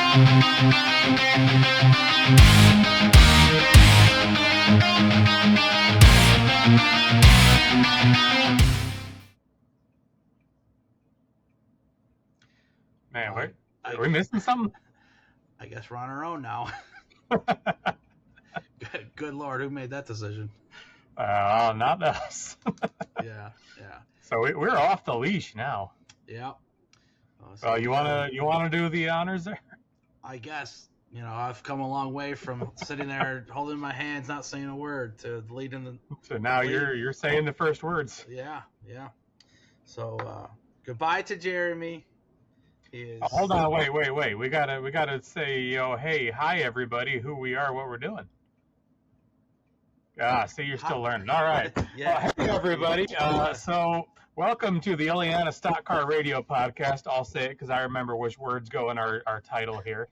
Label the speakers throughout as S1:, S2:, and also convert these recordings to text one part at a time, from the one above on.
S1: Man, are we missing something?
S2: I guess we're on our own now. Good Lord, who made that decision?
S1: Not us.
S2: Yeah.
S1: So we're off the leash now.
S2: Yeah.
S1: So you wanna do the honors there?
S2: I guess. I've come a long way from sitting there holding my hands, not saying a word, to leading the.
S1: So now you're saying the first words.
S2: Yeah. So goodbye to Jeremy.
S1: Hold on, wait. We gotta say, hey, hi everybody, who we are, what we're doing. See, you're still learning. All right.
S2: Yeah.
S1: Well, hey everybody. So welcome to the Illiana Stock Car Radio Podcast. I'll say it because I remember which words go in our title here.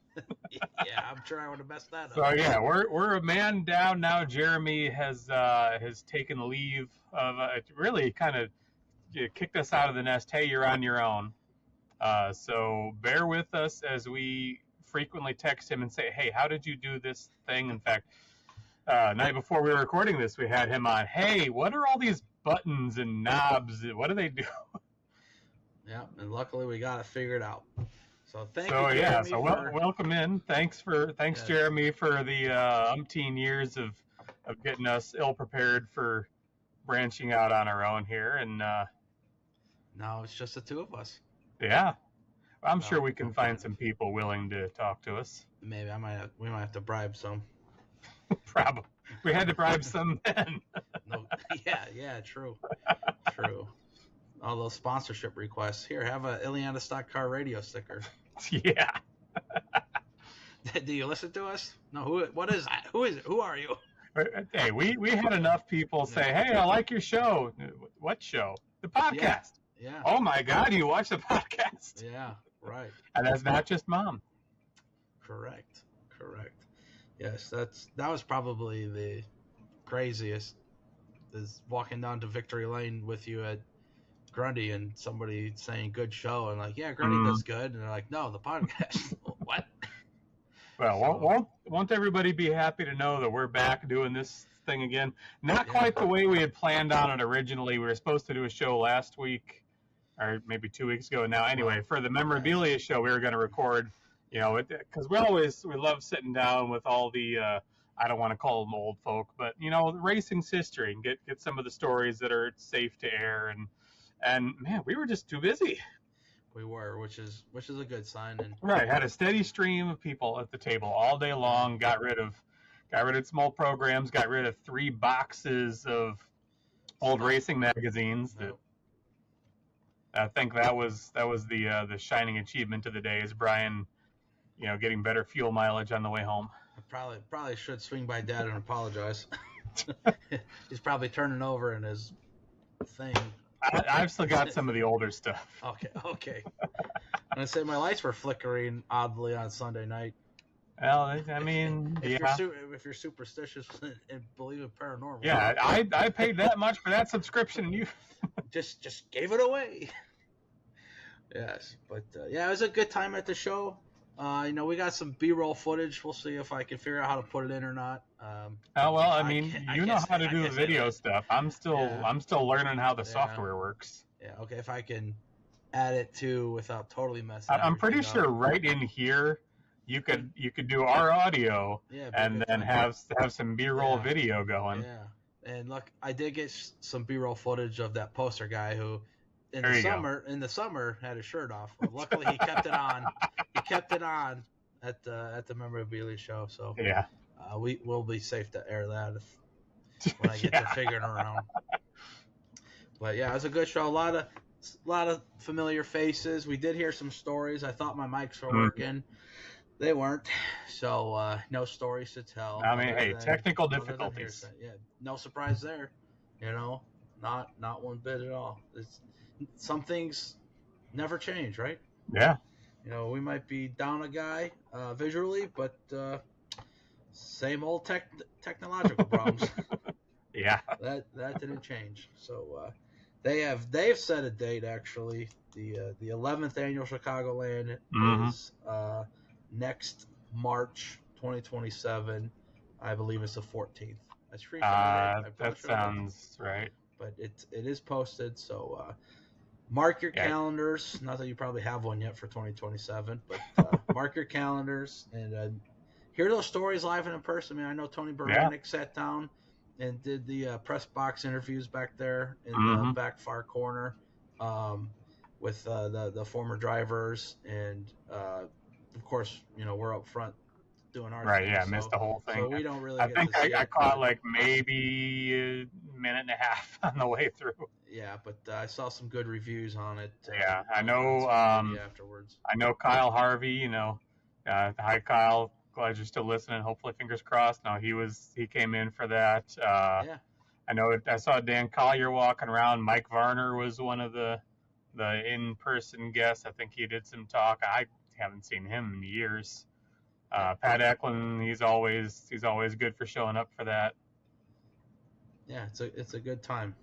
S2: Yeah, I'm sure I would have messed that up.
S1: So yeah, we're a man down now. Jeremy has taken leave of really kind of kicked us out of the nest. Hey, you're on your own. So bear with us as we frequently text him and say, hey, how did you do this thing? In fact, night before we were recording this, we had him on. Hey, what are all these buttons and knobs? What do they do?
S2: Yeah, and luckily we got it figured out. So thank you,
S1: Jeremy.
S2: Yeah,
S1: so welcome in. Thanks, Jeremy, for the umpteen years of getting us ill prepared for branching out on our own here. And
S2: now it's just the two of us.
S1: Yeah, I'm sure we can find some people willing to talk to us.
S2: Maybe we might have to bribe some.
S1: Probably. We had to bribe some then.
S2: No, yeah, true. All those sponsorship requests. Here, have a Illiana Stock Car Radio sticker.
S1: Yeah.
S2: Do you listen to us? No. What is that? Who is it? Who are you?
S1: Hey, we had enough people say, hey, I like your show. What show? The podcast.
S2: Yeah.
S1: Oh my God, you watch the podcast?
S2: Yeah, right.
S1: And that's not just mom.
S2: Correct. Yes, that was probably the craziest. Is walking down to Victory Lane with you at Grundy and somebody saying good show and like, yeah, Grundy does good, and they're like, no, the podcast. What?
S1: Well, won't everybody be happy to know that we're back doing this thing again? Not quite the way we had planned on it originally. We were supposed to do a show last week, or maybe 2 weeks ago now. Anyway, for the memorabilia show, we were going to record, because we love sitting down with all the, I don't want to call them old folk, but, the racing's history and get some of the stories that are safe to air. And man, we were just too busy.
S2: We were, which is a good sign. And
S1: right, had a steady stream of people at the table all day long. Got rid of some old programs. Got rid of 3 boxes of old racing magazines. That I think that was the shining achievement of the day. Is Brian, getting better fuel mileage on the way home.
S2: I probably should swing by Dad and apologize. He's probably turning over in his thing.
S1: I've still got some of the older stuff.
S2: Okay. I'm gonna say my lights were flickering oddly on Sunday night.
S1: Well, I mean,
S2: if you're superstitious and believe in paranormal.
S1: Yeah, I paid that much for that subscription, and you
S2: just gave it away. Yes, but it was a good time at the show. We got some B-roll footage. We'll see if I can figure out how to put it in or not.
S1: You know how to do the video stuff. I'm still learning how the software works.
S2: Yeah, okay. If I can add it too without totally messing.
S1: I'm pretty sure right in here, you could do our audio and then have some B-roll video going.
S2: Yeah, and look, I did get some B-roll footage of that poster guy who. In the summer, had his shirt off. Well, luckily, he kept it on. He kept it on at the memorabilia show. So we will be safe to air that when I get to figuring around. But yeah, it was a good show. A lot of familiar faces. We did hear some stories. I thought my mics were working. They weren't. So no stories to tell.
S1: I mean, technical difficulties.
S2: Yeah, no surprise there. Not one bit at all. Some things never change, right?
S1: Yeah.
S2: We might be down a guy visually, but same old technological problems.
S1: Yeah.
S2: That didn't change. So they've set a date actually. The 11th annual Chicagoland is next March 2027. I believe it's the 14th. I screenshotted it.
S1: That sounds right.
S2: But it is posted, so mark your calendars. Not that you probably have one yet for 2027, but mark your calendars and hear those stories live and in person. I mean, I know Tony Baranik sat down and did the press box interviews back there in the back far corner with the former drivers, and of course, we're up front doing our
S1: right.
S2: thing,
S1: Yeah, missed the whole thing.
S2: So we don't really.
S1: I think I caught like maybe a minute and a half on the way through.
S2: Yeah, but I saw some good reviews on it.
S1: Yeah, I know.
S2: Afterwards,
S1: I know Kyle Harvey. Hi Kyle. Glad you're still listening. Hopefully, fingers crossed. No, he came in for that.
S2: Yeah.
S1: I know. I saw Dan Collier walking around. Mike Varner was one of the in-person guests. I think he did some talk. I haven't seen him in years. Pat Eklund, he's always good for showing up for that.
S2: Yeah, it's a good time.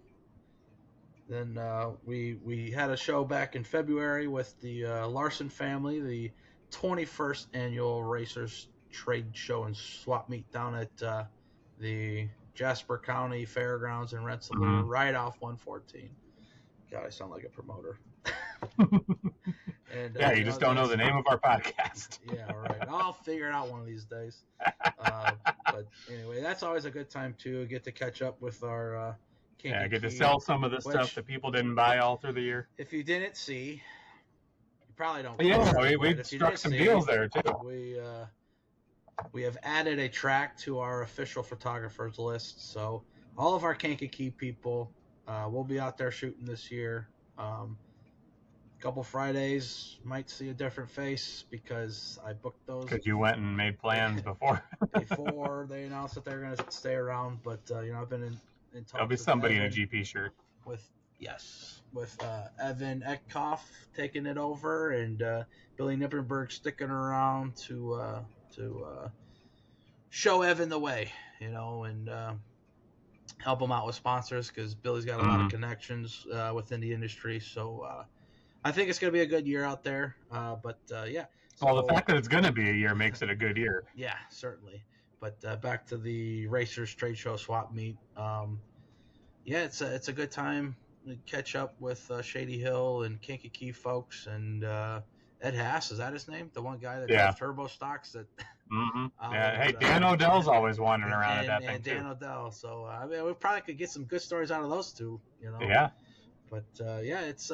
S2: Then we had a show back in February with the Larson family, the 21st annual Racers Trade Show and Swap Meet down at the Jasper County Fairgrounds in Rensselaer, right off 114. God, I sound like a promoter. And,
S1: yeah, you just don't know the name of our podcast.
S2: Yeah, right. I'll figure it out one of these days. But anyway, that's always a good time to get to catch up with our
S1: get to sell some of the stuff that people didn't buy all through the year.
S2: If you didn't see, you probably don't.
S1: Yeah, we struck some deals there too.
S2: We have added a track to our official photographers list, so all of our Kankakee people will be out there shooting this year. Couple Fridays might see a different face because I booked those.
S1: Because you went and made plans before
S2: they announced that they're going to stay around. But I've been in talks.
S1: There'll be somebody in a GP shirt.
S2: With Evan Eckhoff taking it over and Billy Nippenberg sticking around to show Evan the way, and help him out with sponsors because Billy's got a lot of connections within the industry. So. I think it's going to be a good year out there, but yeah.
S1: Well, the fact that it's going to be a year makes it a good year.
S2: Yeah, certainly. But back to the Racers Trade Show Swap Meet. Yeah, it's a good time to catch up with Shady Hill and Kankakee folks and Ed Haas. Is that his name? The one guy that drives turbo stocks that.
S1: Yeah. Hey, Dan Odell's always wandering around at that thing
S2: too. Dan Odell. So I mean, we probably could get some good stories out of those two.
S1: Yeah.
S2: But yeah, it's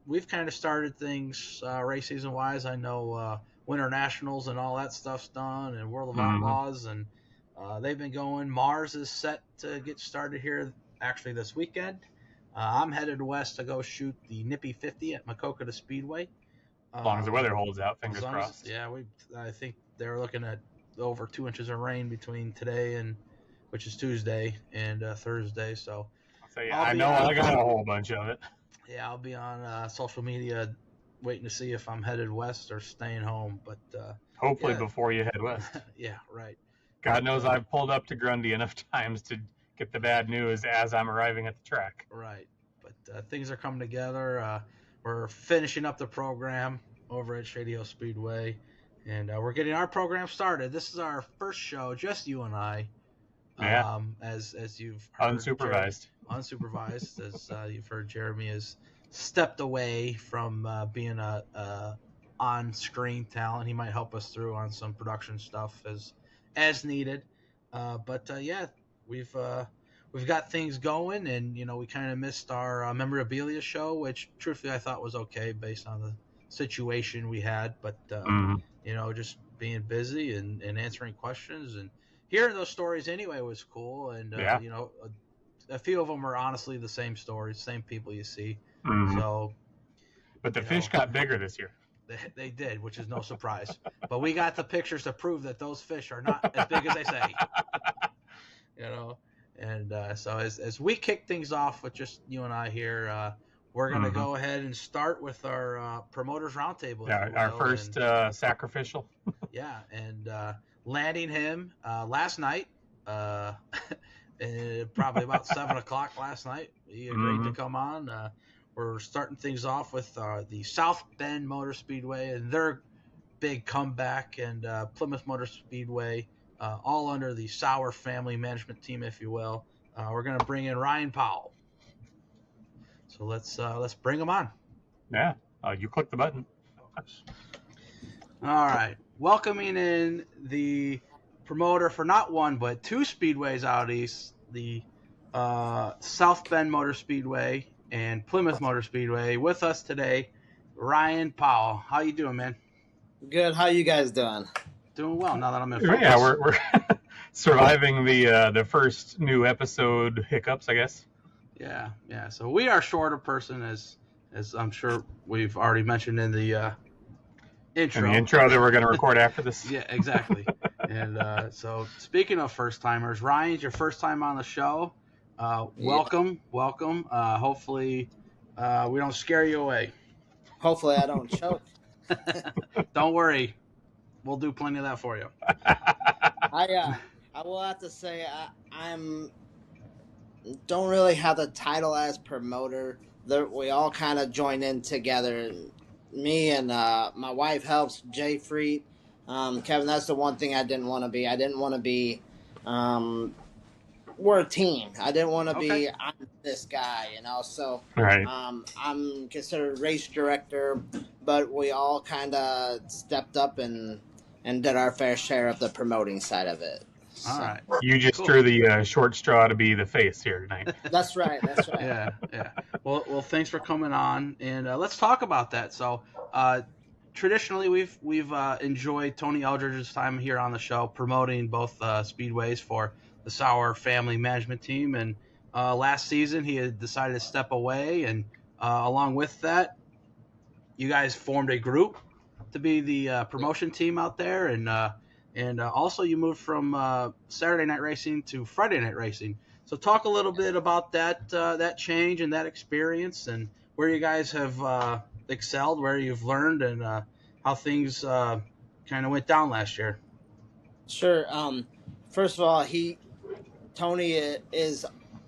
S2: we've kind of started things race season wise. I know Winter Nationals and all that stuff's done, and World of Outlaws, and they've been going. Mars is set to get started here actually this weekend. I'm headed west to go shoot the Nippy 50 at Makokata Speedway.
S1: As long as the weather holds out, fingers crossed.
S2: Yeah, I think they're looking at over 2 inches of rain between today which is Tuesday, and Thursday. So.
S1: I got a whole bunch of it.
S2: Yeah, I'll be on social media waiting to see if I'm headed west or staying home. But
S1: hopefully before you head west.
S2: Yeah, right.
S1: God knows I've pulled up to Grundy enough times to get the bad news as I'm arriving at the track.
S2: Right. But things are coming together. We're finishing up the program over at Shady Hill Speedway, and we're getting our program started. This is our first show, just you and I.
S1: Yeah.
S2: As you've heard,
S1: unsupervised,
S2: as you've heard, Jeremy has stepped away from being a on-screen talent. He might help us through on some production stuff as needed. But yeah, we've got things going, and we kind of missed our memorabilia show, which truthfully I thought was okay based on the situation we had. But just being busy and answering questions and hearing those stories anyway was cool, and a few of them were honestly the same stories, same people you see. So,
S1: but the fish got bigger this year.
S2: They did, which is no surprise. But we got the pictures to prove that those fish are not as big as they say. And so as we kick things off with just you and I here, we're gonna go ahead and start with our promoters roundtable.
S1: Yeah, our first sacrificial.
S2: Yeah, and. Landing him last night, probably about 7 o'clock last night. He agreed to come on. We're starting things off with the South Bend Motor Speedway and their big comeback, and Plymouth Motor Speedway, all under the Sauer family management team, if you will. We're going to bring in Ryan Powell. So let's bring him on.
S1: Yeah, you click the button.
S2: All right, welcoming in the promoter for not one but two speedways out east, the South Bend Motor Speedway and Plymouth Motor Speedway. With us today, Ryan Powell. How you doing, man?
S3: Good. How you guys doing?
S2: Doing well. Now that I'm in focus.
S1: Yeah, we're surviving the first new episode hiccups, I guess.
S2: Yeah. So we are shorter person, as I'm sure we've already mentioned in the intro.
S1: In the intro that we're going to record after this.
S2: Yeah, exactly. And so speaking of first timers, Ryan, it's your first time on the show. Welcome. Hopefully we don't scare you away.
S3: Hopefully I don't choke.
S2: Don't worry, we'll do plenty of that for you.
S3: I will have to say I'm don't really have the title as promoter. We all kind of join in together. Me and my wife helps. Jay Freet, Kevin. That's the one thing I didn't want to be. I didn't want to be. We're a team. I didn't want to be. I'm this guy, So
S1: right.
S3: I'm considered race director, but we all kind of stepped up and did our fair share of the promoting side of it.
S2: All right.
S1: You just drew the short straw to be the face here tonight.
S3: That's right.
S2: Yeah. Well, thanks for coming on, and let's talk about that. So, traditionally, we've enjoyed Tony Eldridge's time here on the show, promoting both speedways for the Sauer family management team. And last season, he had decided to step away, and along with that, you guys formed a group to be the promotion team out there, and also you moved from Saturday night racing to Friday night racing. So talk a little bit about that change and that experience, and where you guys have excelled, where you've learned, and how things kind of went down last year.
S3: Sure. First of all, Tony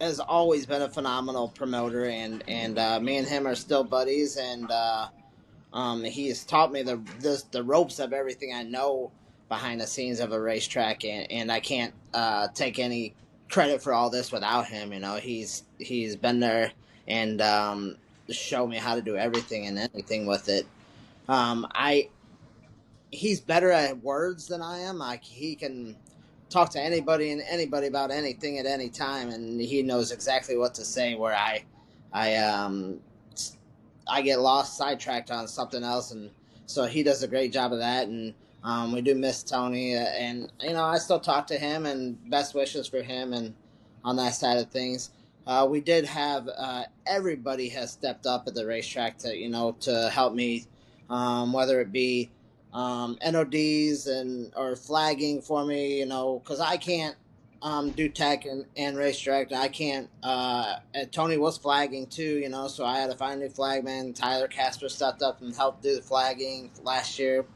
S3: has always been a phenomenal promoter, and me and him are still buddies, and he has taught me the ropes of everything I know behind the scenes of a racetrack, and I can't take any credit for all this without him. He's been there and showed me how to do everything and anything with it. He's better at words than I am. He can talk to anybody about anything at any time, and he knows exactly what to say, where I get lost, sidetracked on something else, and so he does a great job of that. And we do miss Tony, and I still talk to him, and best wishes for him and on that side of things. We did have everybody has stepped up at the racetrack to help me, whether it be NODs or flagging for me, because I can't do tech and racetrack. I can't. Tony was flagging too, so I had to find a new flagman. Tyler Casper stepped up and helped do the flagging last year.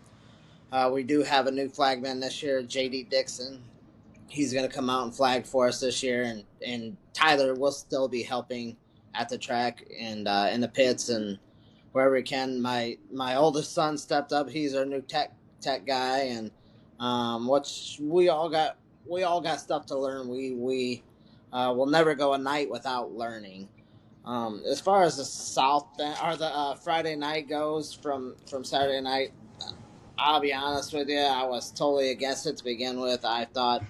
S3: We do have a new flagman this year, JD Dixon. He's going to come out and flag for us this year, and Tyler will still be helping at the track and in the pits and wherever he can. My oldest son stepped up. He's our new tech guy, and we all got stuff to learn. We will never go a night without learning. As far as the Friday night goes from Saturday night, I'll be honest with you, I was totally against it to begin with. I thought,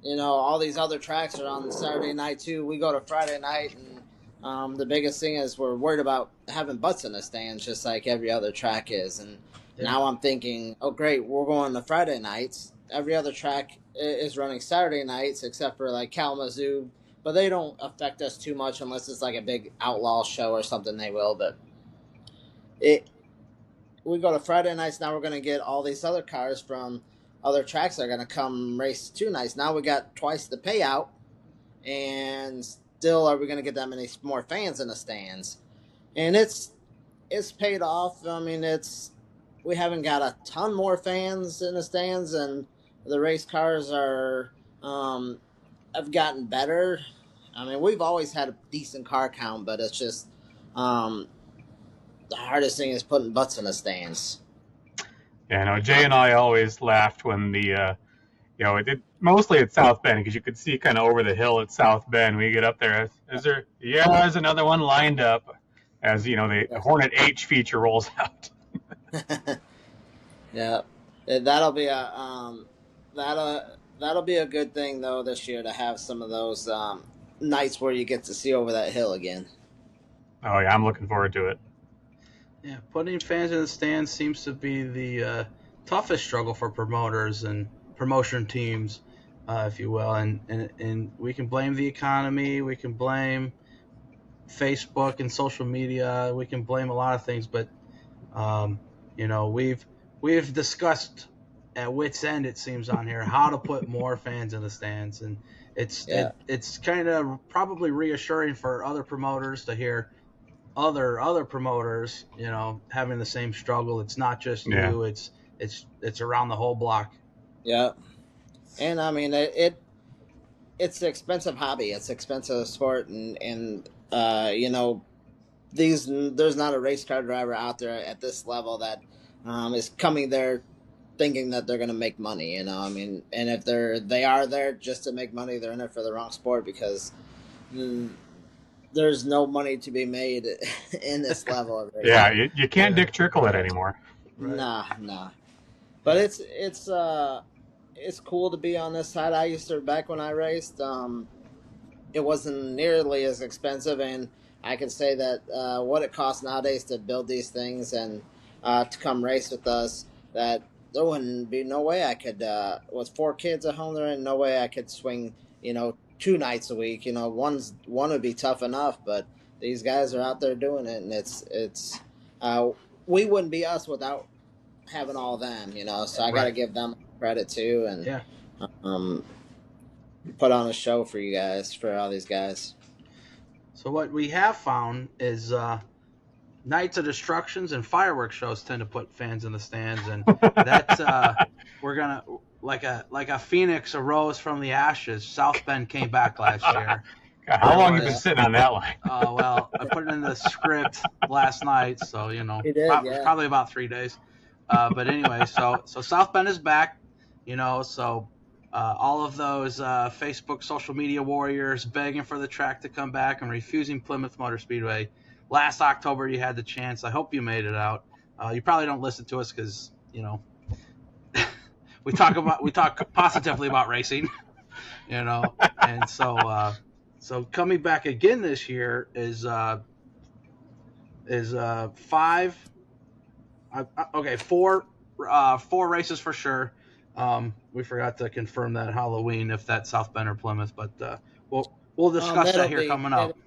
S3: all these other tracks are on Saturday night too. We go to Friday night, and the biggest thing is we're worried about having butts in the stands, just like every other track is. And now I'm thinking, oh great, we're going to Friday nights. Every other track is running Saturday nights except for like Kalamazoo, but they don't affect us too much unless it's like a big outlaw show or something. They will, but we go to Friday nights. Now we're going to get all these other cars from other tracks that are going to come race 2 nights. Now we got twice the payout, and still are we going to get that many more fans in the stands? And it's paid off. I mean, we haven't got a ton more fans in the stands, and the race cars have gotten better. I mean, we've always had a decent car count, but it's just the hardest thing is putting butts in the stands.
S1: Yeah, no, Jay and I always laughed when the it did mostly at South Bend because you could see kind of over the hill at South Bend. We get up there, is there? Yeah, there's another one lined up. As the Hornet H feature rolls out.
S3: Yeah, that'll be a that'll be a good thing though this year to have some of those nights where you get to see over that hill again.
S1: Oh yeah, I'm looking forward to it.
S2: Yeah, putting fans in the stands seems to be the toughest struggle for promoters and promotion teams, if you will. And we can blame the economy, we can blame Facebook and social media, we can blame a lot of things, but we've discussed at wit's end, it seems, on here how to put more fans in the stands, and it's kind of probably reassuring for other promoters to hear other promoters, having the same struggle. It's not just you; it's around the whole block.
S3: Yeah, and I mean it's an expensive hobby. It's expensive sport, and there's not a race car driver out there at this level that is coming there thinking that they're going to make money. I mean, and if they are there just to make money, they're in it for the wrong sport because there's no money to be made in this level of racing.
S1: Yeah, you can't Dick Trickle it anymore.
S3: Right. Nah. But it's cool to be on this side. I used to, back when I raced, it wasn't nearly as expensive, and I can say that what it costs nowadays to build these things and to come race with us, that there wouldn't be no way I could, with 4 kids at home, there ain't no way I could swing, 2 nights a week. One would be tough enough, but these guys are out there doing it, and it's we wouldn't be us without having all of them, so I got to give them credit too, and put on a show for you guys, for all these guys.
S2: So what we have found is Nights of Destructions and fireworks shows tend to put fans in the stands, and that's we're gonna like a phoenix arose from the ashes. South Bend came back last year.
S1: God, how long have you been sitting on that line?
S2: Well, I put it in the script last night, so probably about 3 days. But anyway, so South Bend is back. So all of those Facebook social media warriors begging for the track to come back and refusing Plymouth Motor Speedway. Last October, you had the chance. I hope you made it out. You probably don't listen to us because we talk positively about racing, and so coming back again this year is 4 races for sure. We forgot to confirm that Halloween if that's South Bend or Plymouth, but we'll discuss that here coming up.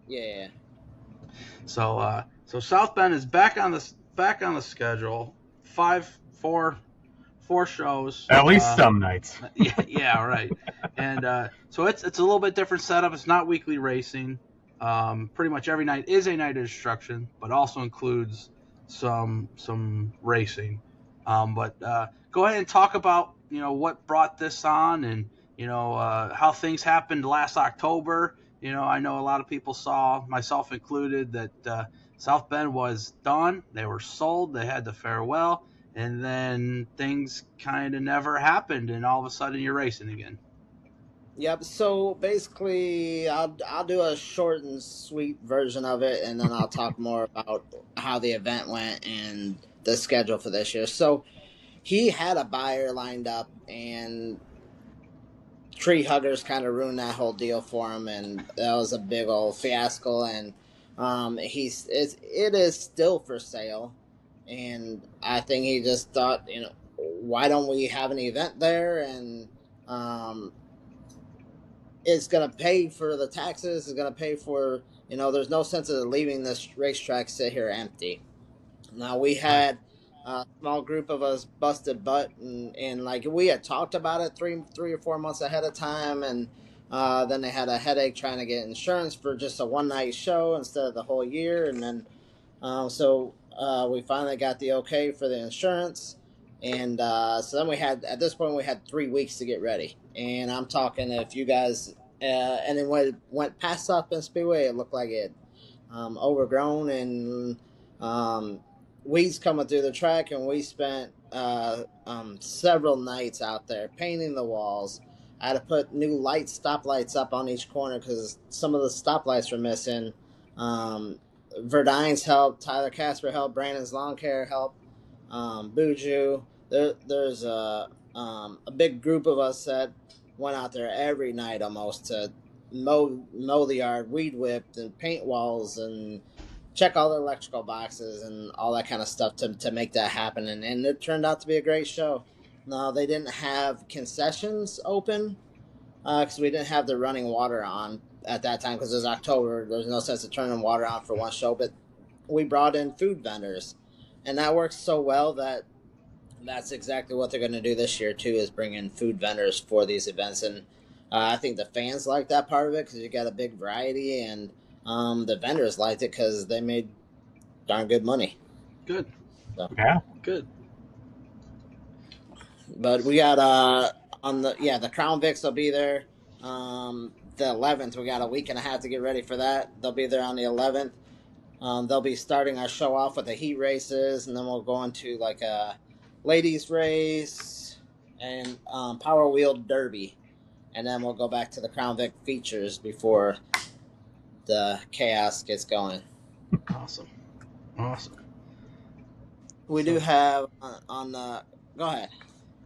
S3: Yeah.
S2: So South Bend is back on the schedule. 4 shows.
S1: At least some nights.
S2: Yeah, right. And so it's a little bit different setup. It's not weekly racing. Pretty much every night is a night of destruction, but also includes some racing. But go ahead and talk about what brought this on, and how things happened last October. I know a lot of people saw, myself included, that South Bend was done. They were sold. They had the farewell, and then things kind of never happened, and all of a sudden you're racing again.
S3: Yep. So basically, I'll do a short and sweet version of it, and then I'll talk more about how the event went and the schedule for this year. So he had a buyer lined up, and tree huggers kind of ruined that whole deal for him, and that was a big old fiasco. And it is still for sale, and I think he just thought, why don't we have an event there, and it's going to pay for the taxes, it's going to pay for, there's no sense of leaving this racetrack sit here empty. Now, we had a small group of us busted butt, and like we had talked about it 3 or 4 months ahead of time, and then they had a headache trying to get insurance for just a one-night show instead of the whole year, and then so we finally got the okay for the insurance, and so then at this point we had 3 weeks to get ready, and I'm talking, if you guys and then when it went past South Bend Speedway, it looked like it overgrown and weeds coming through the track, and we spent several nights out there painting the walls. I had to put new stoplights up on each corner because some of the stoplights were missing. Verdine's helped, Tyler Casper helped, Brandon's Lawn Care helped, Buju. There's a big group of us that went out there every night almost to mow the yard, weed whip, and paint walls, and check all the electrical boxes and all that kind of stuff to make that happen. And it turned out to be a great show. No, they didn't have concessions open because we didn't have the running water on at that time because it was October. There's no sense of turning water on for one show, but we brought in food vendors, and that works so well that that's exactly what they're going to do this year too, is bring in food vendors for these events. And I think the fans like that part of it because you got a big variety, and the vendors liked it because they made darn good money.
S2: Good.
S1: So. Yeah.
S2: Good.
S3: But we got the Crown Vics will be there. The 11th, we got a week and a half to get ready for that. They'll be there on the 11th. They'll be starting our show off with the heat races, and then we'll go into like a ladies race and Power Wheel Derby, and then we'll go back to the Crown Vic features before the chaos gets going.
S2: Awesome.
S3: We do have on the. Go ahead.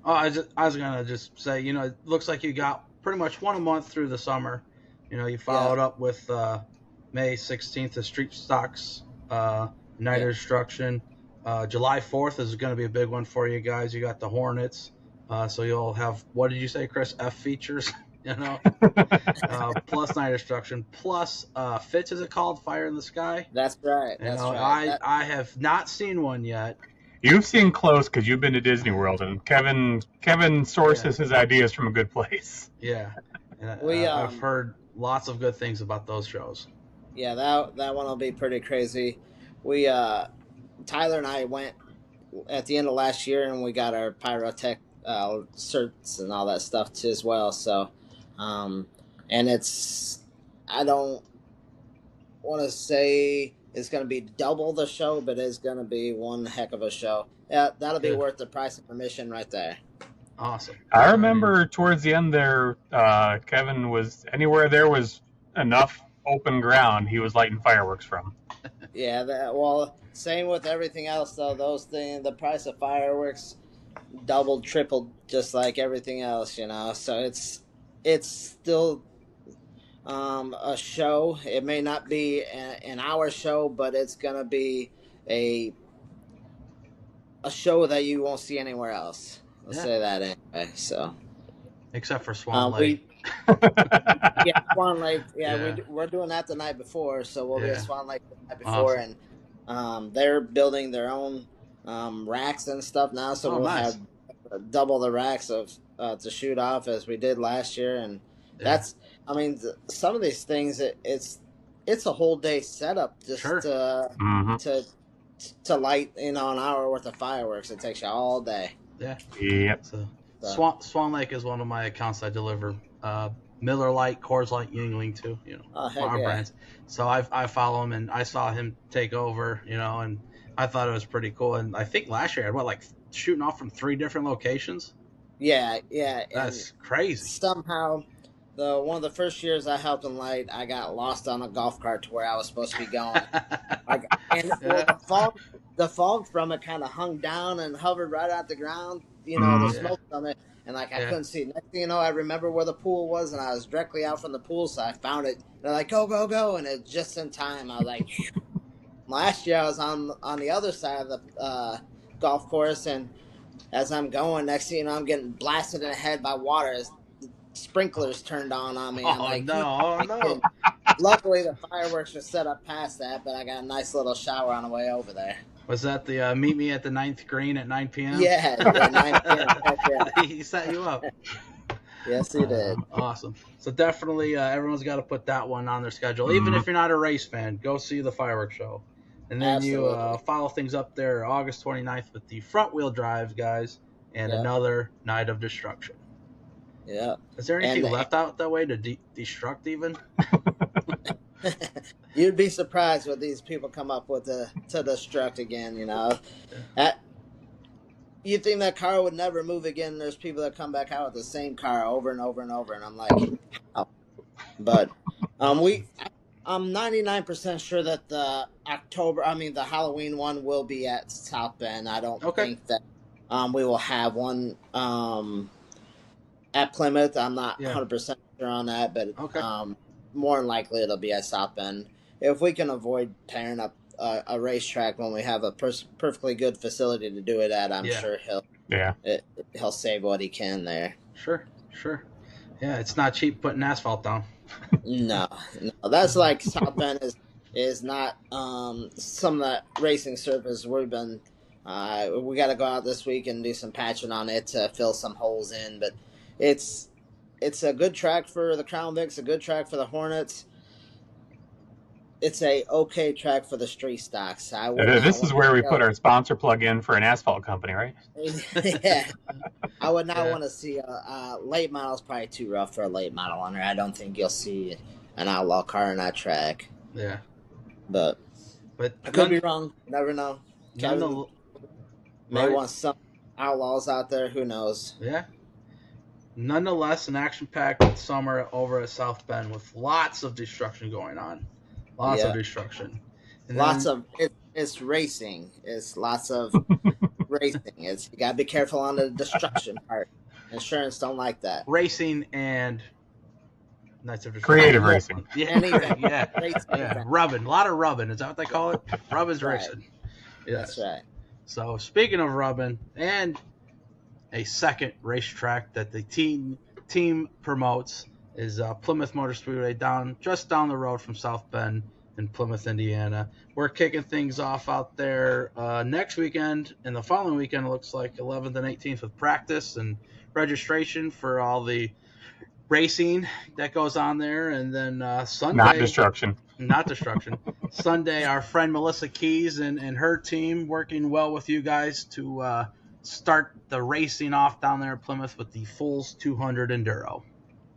S2: Oh, I was gonna just say, it looks like you got pretty much one a month through the summer. You followed up with May 16th, the Street Stocks Night of Destruction. July 4th is going to be a big one for you guys. You got the Hornets, so you'll have, what did you say, Chris? F features, plus Night of Destruction, plus Fitz, is it called? Fire in the Sky?
S3: That's right.
S2: I have not seen one yet.
S1: You've seen close because you've been to Disney World, and Kevin sources his ideas from a good place.
S2: Yeah, and I've heard lots of good things about those shows.
S3: Yeah, that one will be pretty crazy. We Tyler and I went at the end of last year, and we got our pyrotech certs and all that stuff too as well. So, and I don't want to say it's going to be double the show, but it's going to be one heck of a show. Yeah, that'll be worth the price of admission right there.
S2: Awesome.
S1: I remember towards the end there, Kevin was anywhere there was enough open ground, he was lighting fireworks from.
S3: Yeah, same with everything else though. Those things, the price of fireworks doubled, tripled, just like everything else, So it's still a show. It may not be an hour show, but it's gonna be a show that you won't see anywhere else. Let's say that anyway. So,
S2: except for Swan Lake.
S3: Swan Lake. Yeah, we're doing that the night before, so we'll be at Swan Lake the night before, awesome. And they're building their own racks and stuff now, so we'll have double the racks of to shoot off as we did last year, and that's. I mean, some of these things, it's a whole day setup just to light an hour worth of fireworks. It takes you all day.
S2: Yeah.
S1: Yep.
S2: So Swan Lake is one of my accounts I deliver. Miller Lite, Coors Light, Yuengling too. Our brands. So I follow him, and I saw him take over. And I thought it was pretty cool. And I think last year I had shooting off from 3 different locations.
S3: Yeah.
S2: That's crazy.
S3: Somehow. One of the first years I helped him light, I got lost on a golf cart to where I was supposed to be going. The fog from it kind of hung down and hovered right at the ground, the smoke from it, and I couldn't see it. Next thing you know, I remember where the pool was, and I was directly out from the pool, so I found it. They're like, go, go, go, and it's just in time. I was like, last year I was on the other side of the golf course, and as I'm going, next thing you know, I'm getting blasted in the head by water as sprinklers turned on me. I'm like,
S2: no.
S3: Luckily, the fireworks were set up past that, but I got a nice little shower on the way over there.
S2: Was that the meet me at the 9th green at 9 p.m.?
S3: Yeah, 9 p.m.
S2: He set you up.
S3: Yes, he did.
S2: Awesome. So definitely everyone's got to put that one on their schedule. Even if you're not a race fan, go see the fireworks show. And then you follow things up there August 29th with the front wheel drive guys and another Night of Destruction.
S3: Yeah.
S2: Is there anything left out that way to destruct even?
S3: You'd be surprised what these people come up with to destruct again, you think that car would never move again. There's people that come back out with the same car over and over and over, and I'm like, how? But I'm 99% sure that the Halloween one will be at South Bend. I don't think that we will have one at Plymouth. I'm not 100% sure on that, but more than likely it'll be at South Bend. If we can avoid tearing up a racetrack when we have a perfectly good facility to do it at, I'm sure he'll save what he can there.
S2: Sure. Yeah, it's not cheap putting asphalt down.
S3: No, that's like South Bend is not some of that racing surface we've been. We got to go out this week and do some patching on it to fill some holes in, but it's a good track for the Crown Vics, a good track for the Hornets. It's a okay track for the street stocks.
S1: This is where we put our sponsor plug in for an asphalt company, right?
S3: Yeah. I would not want to see late models. Probably too rough for a late model on there. I don't think you'll see an outlaw car in that track.
S2: Yeah.
S3: But I could be wrong. Never know. May want some outlaws out there. Who knows?
S2: Yeah. Nonetheless, an action-packed summer over at South Bend with lots of destruction going on. Lots of destruction. And
S3: it's racing. It's lots of racing. You gotta be careful on the destruction part. Insurance don't like that.
S2: Racing and Nights of Destruction.
S1: Creative racing.
S2: Yeah. Rubbing. A lot of rubbing. Is that what they call it? Rubbing's racing. Yes.
S3: That's right.
S2: So speaking of rubbing, and a second racetrack that the team promotes is Plymouth Motor Speedway just down the road from South Bend in Plymouth, Indiana. We're kicking things off out there next weekend, and the following weekend it looks like 11th and 18th with practice and registration for all the racing that goes on there, and then Sunday. Not destruction. Sunday, our friend Melissa Keys and her team working well with you guys to start the racing off down there at Plymouth with the Fulls 200 Enduro.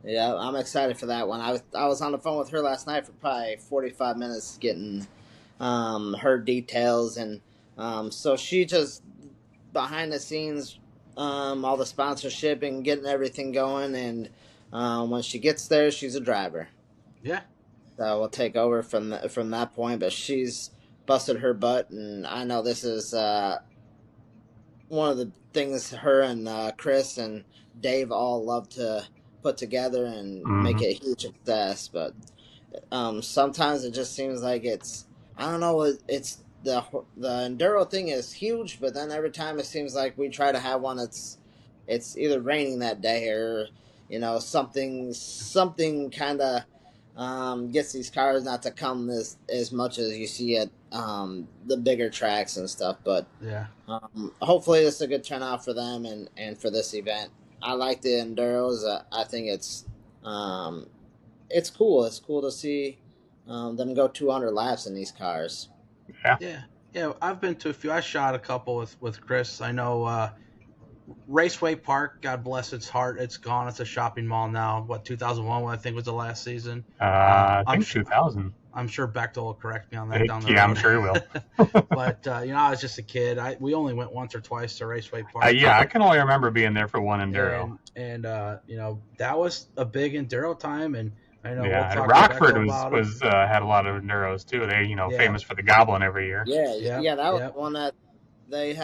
S3: Yeah, I'm excited for that one. I was on the phone with her last night for probably 45 minutes getting her details, and so she just behind the scenes, all the sponsorship and getting everything going, and when she gets there, she's a driver.
S2: Yeah.
S3: So we'll take over from that point, but she's busted her butt, and I know this is one of the things her and Chris and Dave all love to put together and make it a huge success. But sometimes it just seems like it's the enduro thing is huge, but then every time it seems like we try to have one, it's either raining that day or something kind of gets these cars not to come as much as you see at the bigger tracks and stuff. But hopefully this is a good turnout for them and for this event. I like the enduros. I think it's cool. It's cool to see them go 200 laps in these cars.
S2: Yeah. I've been to a few. I shot a couple with Chris. I know Raceway Park, God bless its heart, it's gone. It's a shopping mall now. 2001, I think, was the last season.
S1: I think 2000.
S2: I'm sure Bechtel will correct me on that down the road.
S1: Yeah, I'm sure he will.
S2: But, I was just a kid. We only went once or twice to Raceway Park.
S1: I can only remember being there for one enduro.
S2: And that was a big enduro time. And I know we'll talk
S1: Rockford was had a lot of enduros, too. They, famous for the Goblin every year.
S3: Yeah, that was one that they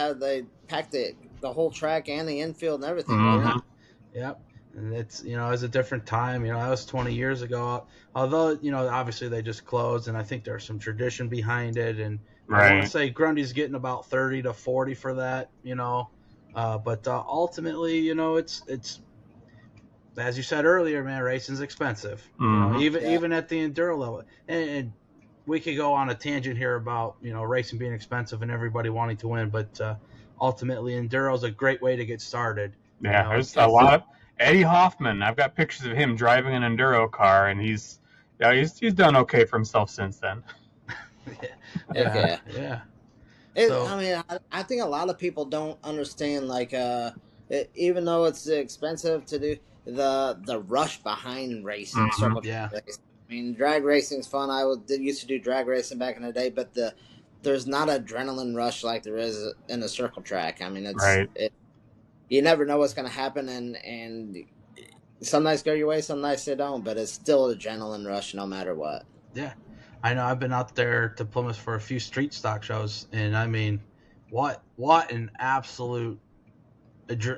S3: packed the whole track and the infield and everything. Mm-hmm.
S2: Yep. And it's, it was a different time. That was 20 years ago. Although, obviously they just closed, and I think there's some tradition behind it. And I want to say Grundy's getting about 30 to 40 for that, But ultimately, it's as you said earlier, man, racing's expensive.
S1: Mm-hmm.
S2: Even at the enduro level. And we could go on a tangent here about, racing being expensive and everybody wanting to win, but ultimately enduro is a great way to get started.
S1: Yeah, there's a lot of Eddie Hoffman. I've got pictures of him driving an enduro car, and he's done okay for himself since then.
S3: Yeah.
S2: So,
S3: I think a lot of people don't understand, even though it's expensive to do, the rush behind racing.
S2: Mm-hmm.
S3: Drag racing's fun. I used to do drag racing back in the day, but there's not adrenaline rush like there is in a circle track. you never know what's going to happen, and some nights go your way, some nights they don't, but it's still an adrenaline rush no matter what.
S2: Yeah, I know. I've been out there to Plymouth for a few street stock shows, and I mean, what an absolute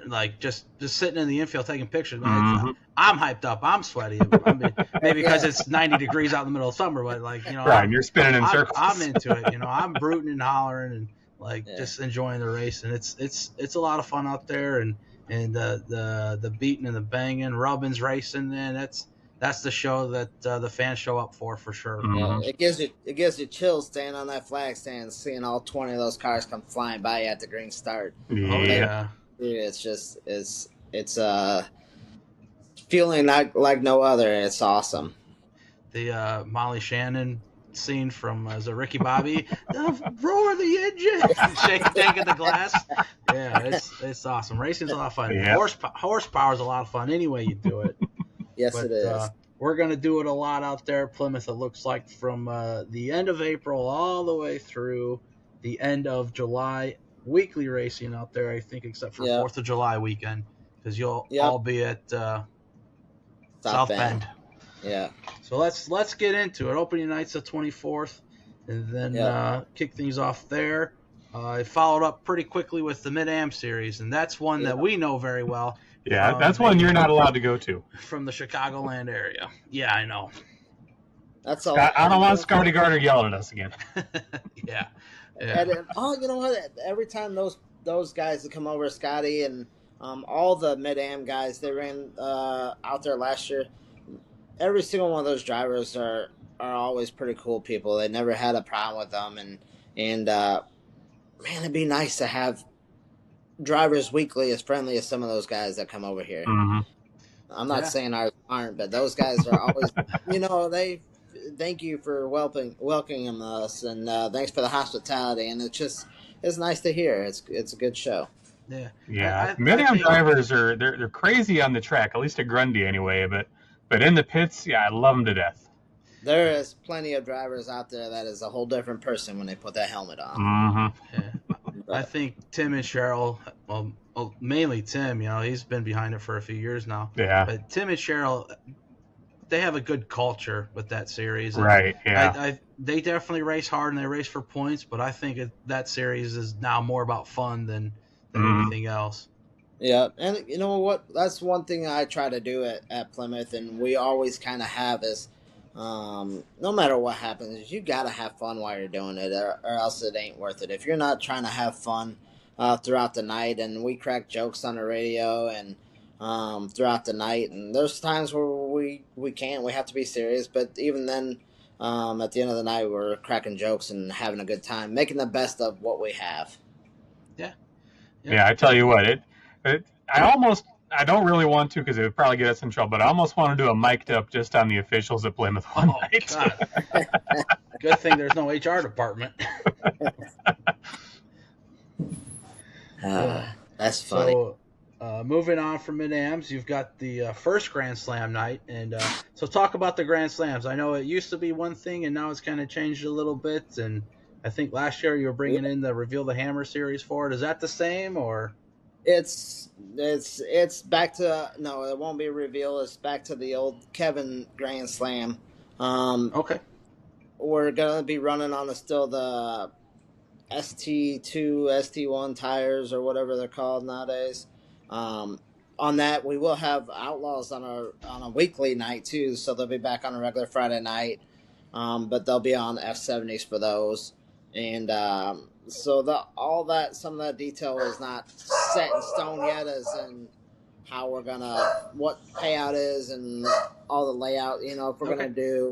S2: like just sitting in the infield taking pictures. Man, I'm hyped up. I'm sweaty. I mean, maybe because it's 90 degrees out in the middle of summer, but like
S1: right, and you're spinning in circles.
S2: I'm into it. I'm rooting and hollering and like just enjoying the race, and it's a lot of fun out there, and the beating and the banging, Rubbin's racing, man. That's the show that the fans show up for sure.
S3: Yeah, it gives you chills standing on that flag stand, seeing all 20 of those cars come flying by at the green start.
S1: Yeah.
S3: It's just it's feeling like no other. It's awesome.
S2: The Molly Shannon scene from is it Ricky Bobby? Roar the engine, shaking the glass. Yeah, it's awesome. Racing's a lot of fun.
S1: Yeah.
S2: Horsepower is a lot of fun. Any way you do it.
S3: Yes, it is.
S2: We're gonna do it a lot out there at Plymouth. It looks like from the end of April all the way through the end of July. Weekly racing out there, I think, except for 4th of July weekend, because you'll all be at South Bend.
S3: Yeah.
S2: So let's get into it. Opening night's the 24th, and then kick things off there. I followed up pretty quickly with the Mid-Am Series, and that's one that we know very well.
S1: Yeah, that's one you're not allowed to go to.
S2: From the Chicagoland area. Yeah, I know.
S3: That's all.
S1: I don't want Scotty Gardner yelling at us again.
S2: Yeah.
S3: And you know what? Every time those guys that come over, Scotty and all the Mid-Am guys, they ran out there last year. Every single one of those drivers are always pretty cool people. They never had a problem with them, and man, it'd be nice to have drivers weekly as friendly as some of those guys that come over here.
S1: Mm-hmm.
S3: I'm not saying ours aren't, but those guys are always, they thank you for welcoming us, and thanks for the hospitality, and it's nice to hear. It's a good show.
S1: Yeah. Mid-Am drivers they're crazy on the track, at least at Grundy anyway, but in the pits, I love them to death.
S3: There is plenty of drivers out there that is a whole different person when they put that helmet on.
S1: Mm-hmm.
S2: Yeah. I think Tim and Cheryl, well, mainly Tim, he's been behind it for a few years now.
S1: Yeah.
S2: But Tim and Cheryl, they have a good culture with that series. And
S1: right, yeah.
S2: They definitely race hard and they race for points, but I think that series is now more about fun than anything else.
S3: Yeah, and you know what? That's one thing I try to do at Plymouth, and we always kind of have is, no matter what happens, you got to have fun while you're doing it, or else it ain't worth it. If you're not trying to have fun throughout the night, and we crack jokes on the radio and throughout the night, and there's times where we can't, we have to be serious, but even then, at the end of the night, we're cracking jokes and having a good time, making the best of what we have.
S1: Yeah, I tell you what, I don't really want to because it would probably get us in trouble, but I almost want to do a mic'd up just on the officials at Plymouth one night.
S2: God. Good thing there's no HR department.
S3: That's funny.
S2: So, moving on from Mid-Ams, you've got the first Grand Slam night, and so talk about the Grand Slams. I know it used to be one thing, and now it's kind of changed a little bit, and I think last year you were bringing in the Reveal the Hammer series for it. Is that the same, or?
S3: It's back to, no, it won't be a reveal. It's back to the old Kevin Grand Slam.
S2: Okay.
S3: We're gonna be running on the ST2, ST1 tires or whatever they're called nowadays. On that, we will have Outlaws on a weekly night too, so they'll be back on a regular Friday night. But they'll be on F70s for those, and so some of that detail is not set in stone yet, as in how we're gonna, what payout is and all the layout. If we're gonna do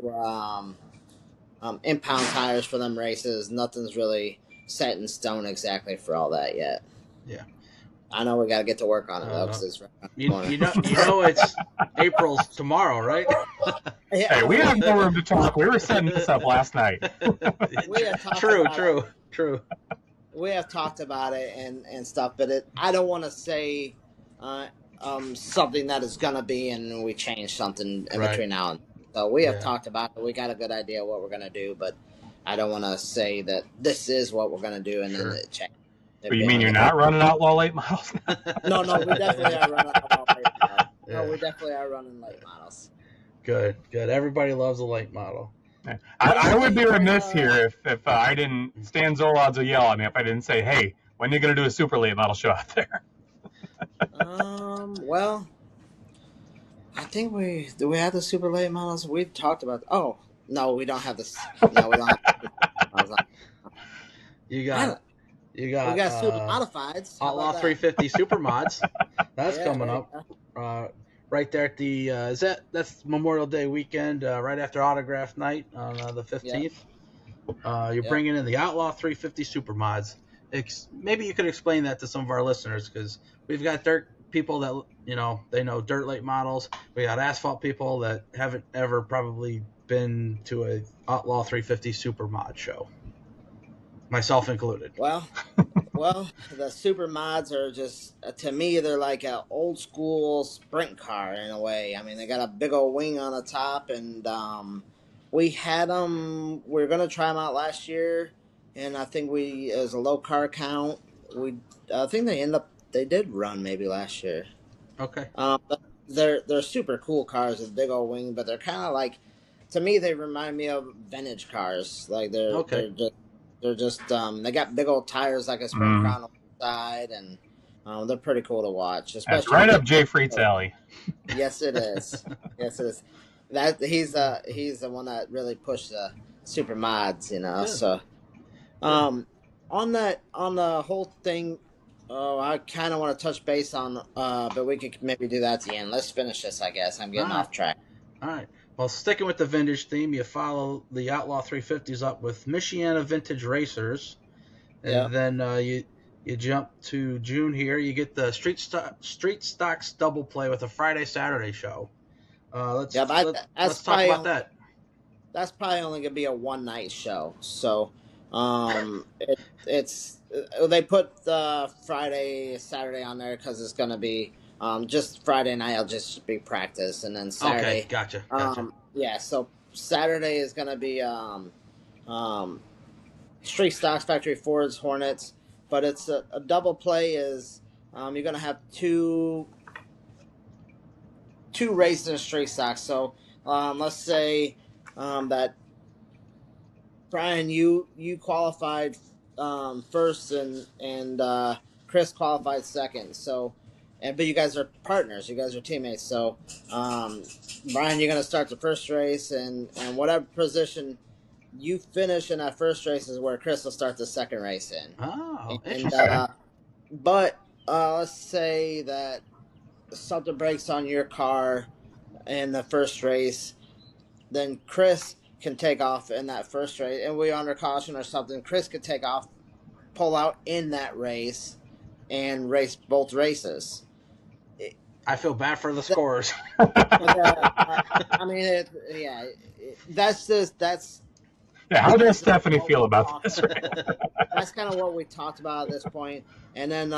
S3: impound tires for them races, nothing's really set in stone exactly for all that yet.
S2: Yeah,
S3: I know we got to get to work on it though, because it's
S2: you know it's April's tomorrow, right?
S3: Yeah.
S1: Hey, we have no room to talk. We were setting this up last night.
S2: True.
S3: We have talked about it and stuff, but I don't want to say something that is gonna be, and we change something in between now and then. So we have talked about it. We got a good idea what we're gonna do, but I don't want to say that this is what we're gonna do and then it change.
S1: But you mean you're not running outlaw late models?
S3: No, we definitely are running outlaw late models.
S2: Yeah.
S3: No, we definitely are running late models.
S2: Good. Everybody loves a late model.
S1: I would be remiss here if I didn't. Stan Zolod's will yell at me if I didn't say, "Hey, when are you going to do a super late model show out there?"
S3: Well, I think we have the super late models. We've talked about. Oh no, we don't have this. No, we don't have.
S2: You got.
S3: We got super modifieds.
S2: Outlaw 350 super mods. That's coming up. Right there at the that's Memorial Day weekend, right after autograph night on the 15th. You're bringing in the Outlaw 350 super mods. Maybe you could explain that to some of our listeners, because we've got dirt people that they know dirt late models. We got asphalt people that haven't ever probably been to a Outlaw 350 super mod show, myself included.
S3: Well, the super mods are just, to me, they're like an old school sprint car in a way. I mean, they got a big old wing on the top, and we had them. We were gonna try them out last year, and I think it was a low car count. I think they did run maybe last year.
S2: Okay.
S3: But they're super cool cars with big old wing, but they're kind of like, to me, they remind me of vintage cars. Like they're just they got big old tires like a sprint car on the side, and they're pretty cool to watch.
S1: That's right up Jay Freet's alley.
S3: Yes, it is. Yes, it is. That he's the one that really pushed the super mods,
S2: Yeah.
S3: So, on the whole thing, I kind of want to touch base on, but we could maybe do that at the end. Let's finish this, I guess. I'm getting off track.
S2: All right. Well, sticking with the vintage theme, you follow the Outlaw 350s up with Michiana Vintage Racers, and then you jump to June here. You get the Street Stocks double play with a Friday-Saturday show. Let's talk about that.
S3: That's probably only gonna be a one-night show. So, it's they put the Friday, Saturday on there because it's gonna be. Just Friday night, I'll just be practice, and then Saturday.
S2: Okay, gotcha.
S3: So Saturday is gonna be Street Stocks Factory Fords Hornets, but it's a double play. Is you're gonna have two races in Street Stocks. So let's say that Brian, you qualified first, and Chris qualified second. So. But you guys are partners. You guys are teammates. So, Brian, you're going to start the first race, and whatever position you finish in that first race is where Chris will start the second race in.
S2: Oh,
S3: interesting. But let's say that something breaks on your car in the first race, then Chris can take off in that first race, and we're under caution or something. Chris could take off, pull out in that race, and race both races.
S2: I feel bad for the scores.
S3: I mean, that's.
S1: Yeah, how does Stephanie feel about this?
S3: That's kind of what we talked about at this point. And then,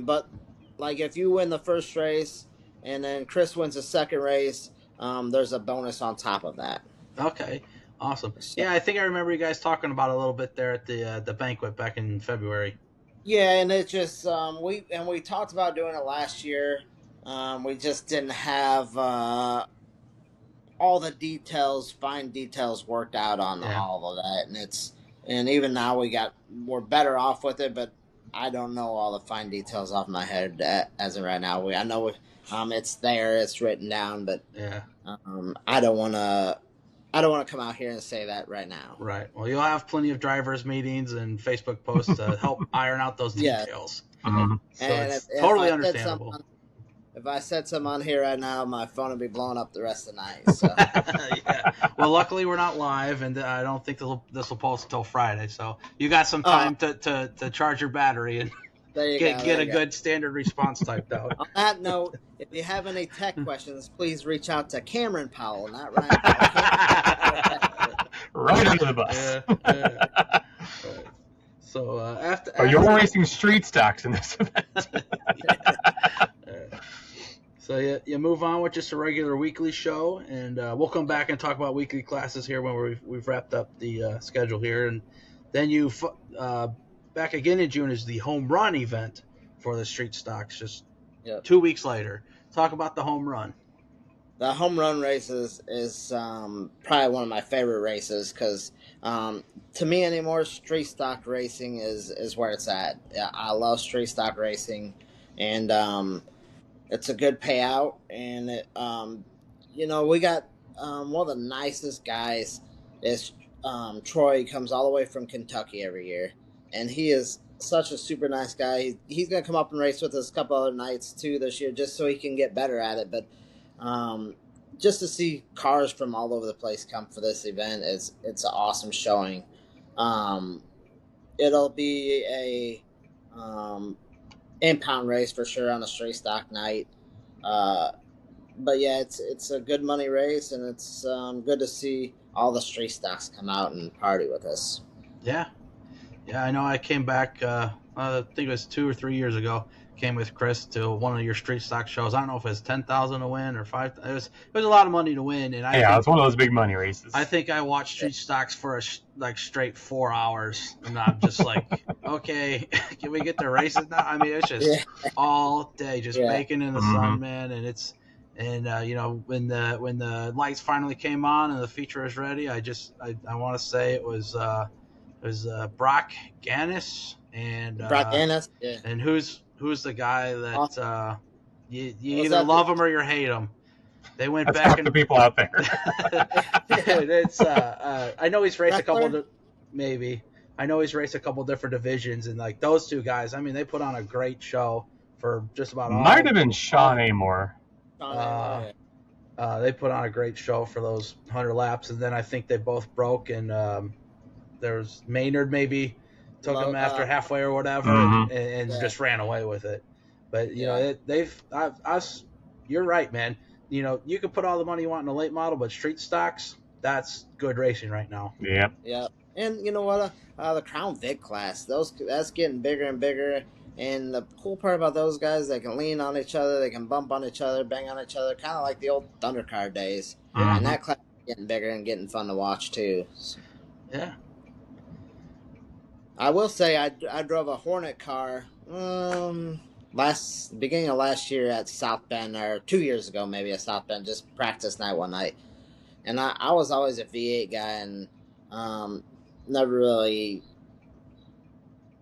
S3: but like if you win the first race, and then Chris wins the second race, there's a bonus on top of that.
S2: Okay, awesome. Yeah, I think I remember you guys talking about it a little bit there at the banquet back in February.
S3: Yeah, and it just we talked about doing it last year. We just didn't have all the fine details worked out on all of that, and even now we're better off with it, but I don't know all the fine details off my head as of right now. I know it's there, it's written down, but I don't want to come out here and say that right now.
S2: Right. Well, you'll have plenty of drivers meetings and Facebook posts to help iron out those details.
S3: Yeah. Mm-hmm.
S2: So it's totally understandable.
S3: If I said something on here right now, my phone would be blowing up the rest of the night. So.
S2: Yeah. Well, luckily we're not live, and I don't think this will post until Friday. So you got some time to charge your battery and get a good standard response typed out.
S3: On that note, if you have any tech questions, please reach out to Cameron Powell, not Ryan Powell.
S1: Right under the bus.
S2: Yeah. So after
S1: you're racing Street Stocks in this event.
S2: So you move on with just a regular weekly show, and we'll come back and talk about weekly classes here when we've wrapped up the schedule here, and then you back again in June is the home run event for the street stocks. Just
S3: Yep.
S2: 2 weeks later. Talk about the home run.
S3: The home run races is probably one of my favorite races because to me anymore, street stock racing is where it's at. Yeah, I love street stock racing, and it's a good payout. And it, we got one of the nicest guys is Troy. He comes all the way from Kentucky every year, and he is such a super nice guy. He's gonna come up and race with us a couple other nights too this year, just so he can get better at it. But just to see cars from all over the place come for this event it's an awesome showing. It'll be a impound race for sure on a straight stock night. But yeah, it's a good money race, and it's good to see all the street stocks come out and party with us.
S2: Yeah, I know. I came back. I think it was 2 or 3 years ago. Came with Chris to one of your street stock shows. I don't know if it was 10,000 to win or 5. It was a lot of money to win, and
S1: it's one of those big money races.
S2: I think I watched street stocks for straight 4 hours, and I'm just like, okay, can we get to racing now? I mean, it's just all day, just baking in the sun, man. And when the lights finally came on and the feature was ready, I want to say it was Brock Gannis and
S3: yeah.
S2: And who's the guy that you either love him or you hate him? They went back
S1: and the people out there.
S2: It's I know he's raced a couple I know he's raced a couple different divisions, and like those two guys, I mean, they put on a great show for just about all.
S1: Might have been Sean Amor.
S2: They put on a great show for those 100 laps, and then I think they both broke, and there was Maynard maybe took him after halfway or whatever, and just ran away with it. But you're right, man. You can put all the money you want in a late model, but street stocks, that's good racing right now.
S1: Yeah.
S3: Yeah. And you know what? The Crown Vic class, that's getting bigger and bigger. And the cool part about those guys, they can lean on each other, they can bump on each other, bang on each other, kind of like the old Thundercar days. And that class is getting bigger and getting fun to watch too.
S2: Yeah.
S3: I will say I drove a Hornet car beginning of last year at South Bend, or 2 years ago maybe at South Bend, just practice night one night. And I was always a V8 guy, and never really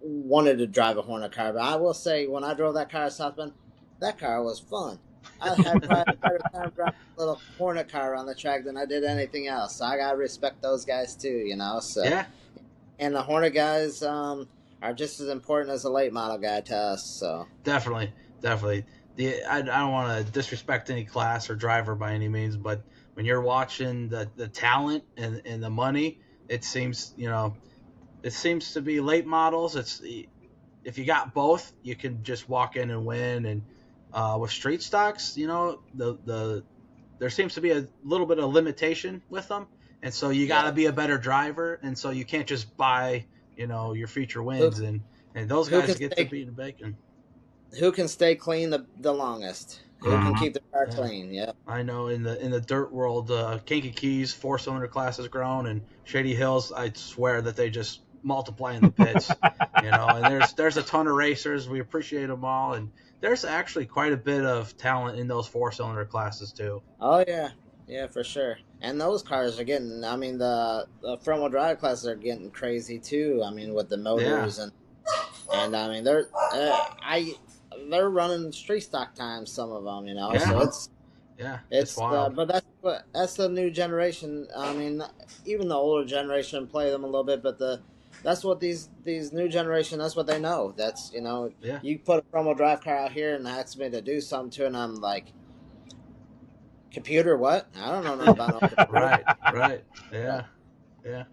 S3: wanted to drive a Hornet car. But I will say, when I drove that car at South Bend, that car was fun. I had probably a better time driving a little Hornet car on the track than I did anything else. So I gotta respect those guys too, So
S2: yeah.
S3: And the Hornet guys are just as important as the late model guy to us. So
S2: definitely. I don't want to disrespect any class or driver by any means, but when you're watching the talent and the money, it seems to be late models. If you got both, you can just walk in and win. And with street stocks, there seems to be a little bit of limitation with them. And so you got to be a better driver, and so you can't just buy, your feature wins, and those guys get to beat the bacon.
S3: Who can stay clean the longest? Who can keep the car clean? Yeah.
S2: I know in the dirt world, Kankakee's 4-cylinder class has grown, and Shady Hills, I swear that they just multiply in the pits. And there's a ton of racers. We appreciate them all, and there's actually quite a bit of talent in those 4-cylinder classes too.
S3: Oh yeah. Yeah, for sure. And those cars are getting, the front-wheel drive classes are getting crazy too. With the motors and I mean they're running street stock times, some of them, So it's wild. But that's the new generation. Even the older generation play them a little bit, but that's what these new generation, that's what they know. That's you put a front-wheel drive car out here and ask me to do something to it, and I'm like, computer, what? I don't know nothing about no computer.
S2: Right. Yeah.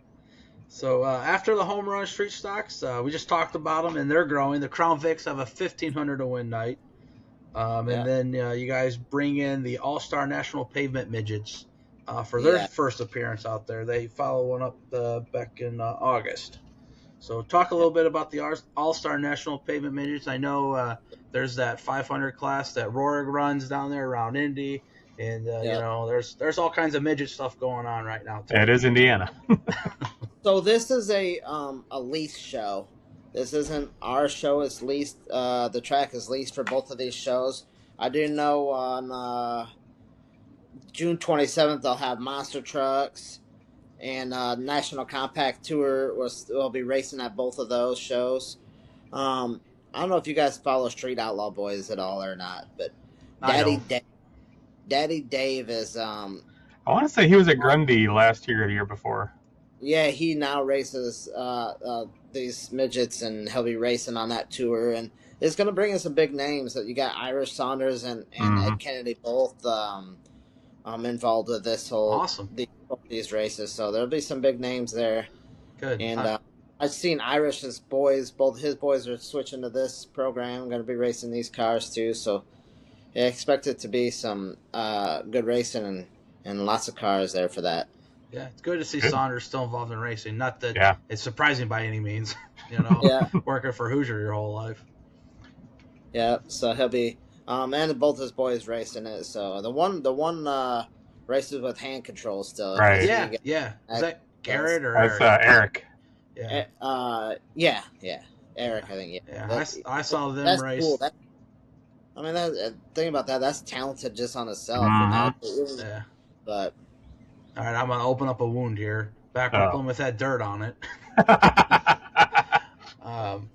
S2: So after the home run street stocks, we just talked about them, and they're growing. The Crown Vics have a 1,500 to win night. And then you guys bring in the All-Star National Pavement Midgets for their first appearance out there. They follow one up back in August. So talk a little bit about the All-Star National Pavement Midgets. I know there's that 500 class that Rorig runs down there around Indy. And, there's all kinds of midget stuff going on right now, too.
S1: It is Indiana.
S3: So this is a lease show. This isn't our show. It's leased. The track is leased for both of these shows. I do know on June 27th they'll have monster trucks, and National Compact Tour will be racing at both of those shows. I don't know if you guys follow Street Outlaw Boys at all or not, but Daddy Dave is.
S1: I want to say he was at Grundy last year or the year before.
S3: Yeah, he now races these midgets, and he'll be racing on that tour. And it's going to bring in some big names. That you got Irish Saunders and Ed Kennedy both involved with this whole these races. So there'll be some big names there.
S2: Good.
S3: And I've seen Irish's boys. Both his boys are switching to this program. Going to be racing these cars too. So yeah, expect it to be some good racing and lots of cars there for that.
S2: Yeah, it's good to see Saunders still involved in racing. Not that it's surprising by any means, working for Hoosier your whole life.
S3: Yeah, so he'll be, and both his boys racing it. So the one races with hand control still.
S1: Right.
S2: Yeah. Is that Garrett or
S1: Eric?
S2: That's
S1: Eric.
S3: Yeah. Eric, I think.
S2: Yeah, I saw them race.
S3: Cool. That thing about that, that's talented just on itself.
S2: Yeah.
S3: But.
S2: All right, I'm going to open up a wound here. Back when Plymouth had dirt on it.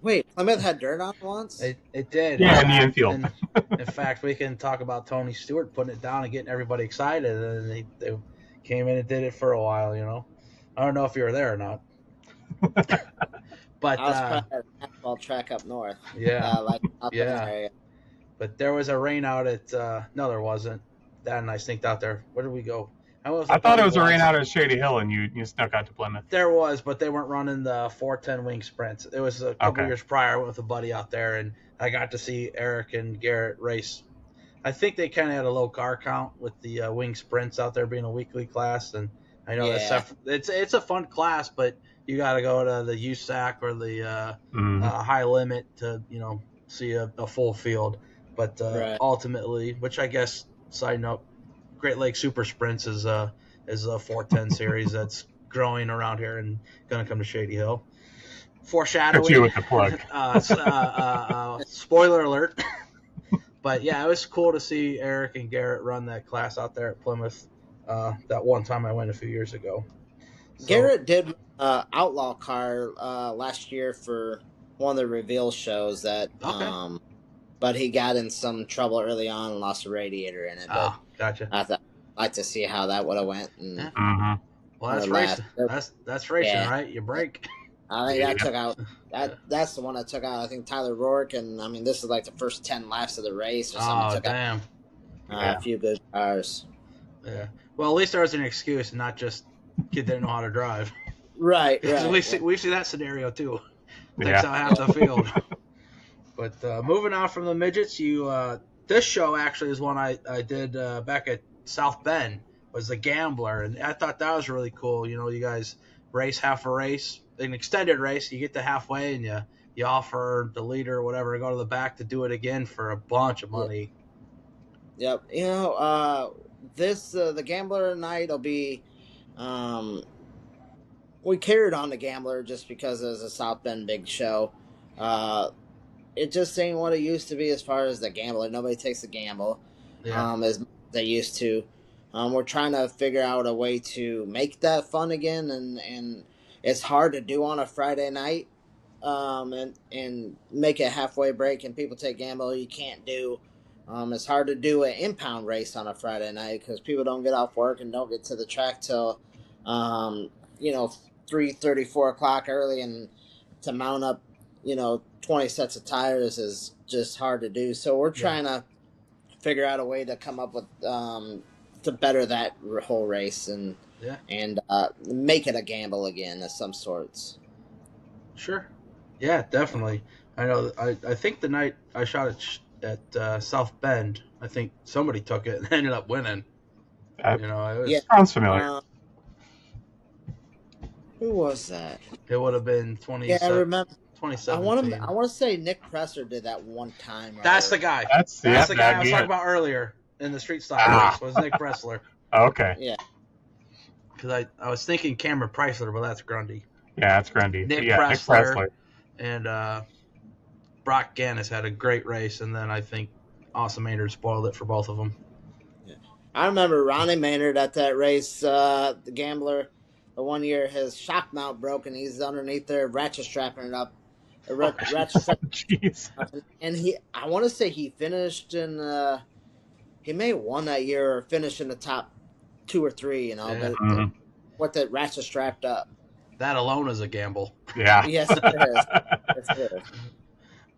S3: Wait, Plymouth had dirt on it once?
S2: It did.
S1: Yeah, in the infield.
S2: In fact, we can talk about Tony Stewart putting it down and getting everybody excited. And they came in and did it for a while, I don't know if you were there or not. But
S3: I was probably at a basketball track up north.
S2: Yeah.
S3: Up in the area.
S2: But there was a rain out at no, there wasn't. Dad and I sneaked out there. Where did we go?
S1: I thought it was a rain out at Shady Hill, and you snuck out to Plymouth.
S2: There was, but they weren't running the 410 wing sprints. It was a couple years prior. I went with a buddy out there, and I got to see Eric and Garrett race. I think they kind of had a low car count with the wing sprints out there being a weekly class, and I know it's a fun class, but you got to go to the USAC or the high limit to see a full field. But ultimately, which I guess side note. Great Lakes Super Sprints is a 410 series that's growing around here and going to come to Shady Hill. Foreshadowing.
S1: Got you with the plug.
S2: Spoiler alert. But yeah, it was cool to see Eric and Garrett run that class out there at Plymouth. That one time I went a few years ago. So,
S3: Garrett did Outlaw car last year for one of the reveal shows that. But he got in some trouble early on and lost a radiator in it. But
S2: gotcha.
S3: I'd like to see how that would have went. And
S2: Well, that's racing. That's racing, right? You break.
S3: I think that took out. That's the one that took out. I think Tyler Rourke, and this is like the first 10 laps of the race or something.
S2: Oh, damn!
S3: A few good cars.
S2: Yeah. Well, at least there was an excuse, and not just kid didn't know how to drive.
S3: Right.
S2: We see that scenario too. Takes out half the field. But moving on from the midgets, this show actually is one I did back at South Bend, was the Gambler, and I thought that was really cool. You guys race half a race, an extended race. You get to halfway and you offer the leader or whatever to go to the back to do it again for a bunch of money.
S3: Yep. This the Gambler night will be. We carried on the Gambler just because it was a South Bend big show. It just ain't what it used to be as far as the Gambler. Nobody takes a gamble as they used to. We're trying to figure out a way to make that fun again, and it's hard to do on a Friday night and make a halfway break and people take gamble. You can't do. It's hard to do an impound race on a Friday night because people don't get off work and don't get to the track till 3:30, 4 o'clock early, and to mount up 20 sets of tires is just hard to do. So we're trying to figure out a way to come up with to better that whole race and make it a gamble again of some sorts.
S2: Sure. Yeah, definitely. I know. I think the night I shot at South Bend, I think somebody took it and ended up winning.
S1: Sounds familiar.
S3: Who was that?
S2: It would have been 20.
S3: Yeah, I remember.
S2: 2017.
S3: I want to say Nick Presser did that one time.
S2: That's the guy. That's the guy I was talking about earlier in the street style race. Was Nick Pressler.
S1: Okay.
S3: Yeah.
S2: Because I was thinking Cameron Preisler, but that's Grundy.
S1: Yeah, that's Grundy.
S2: Nick Pressler. and Brock Gannis had a great race, and then I think Austin Maynard spoiled it for both of them.
S3: Yeah. I remember Ronnie Maynard at that race, the gambler. The one year his shock mount broke and he's underneath there ratchet strapping it up. Ratchet strapping
S1: Jeez.
S3: and I want to say he finished in. He may have won that year or finished in the top 2 or 3.
S2: Yeah.
S3: But with the ratchet strapped up.
S2: That alone is a gamble.
S1: Yeah.
S3: Yes, it is. Yes, it is.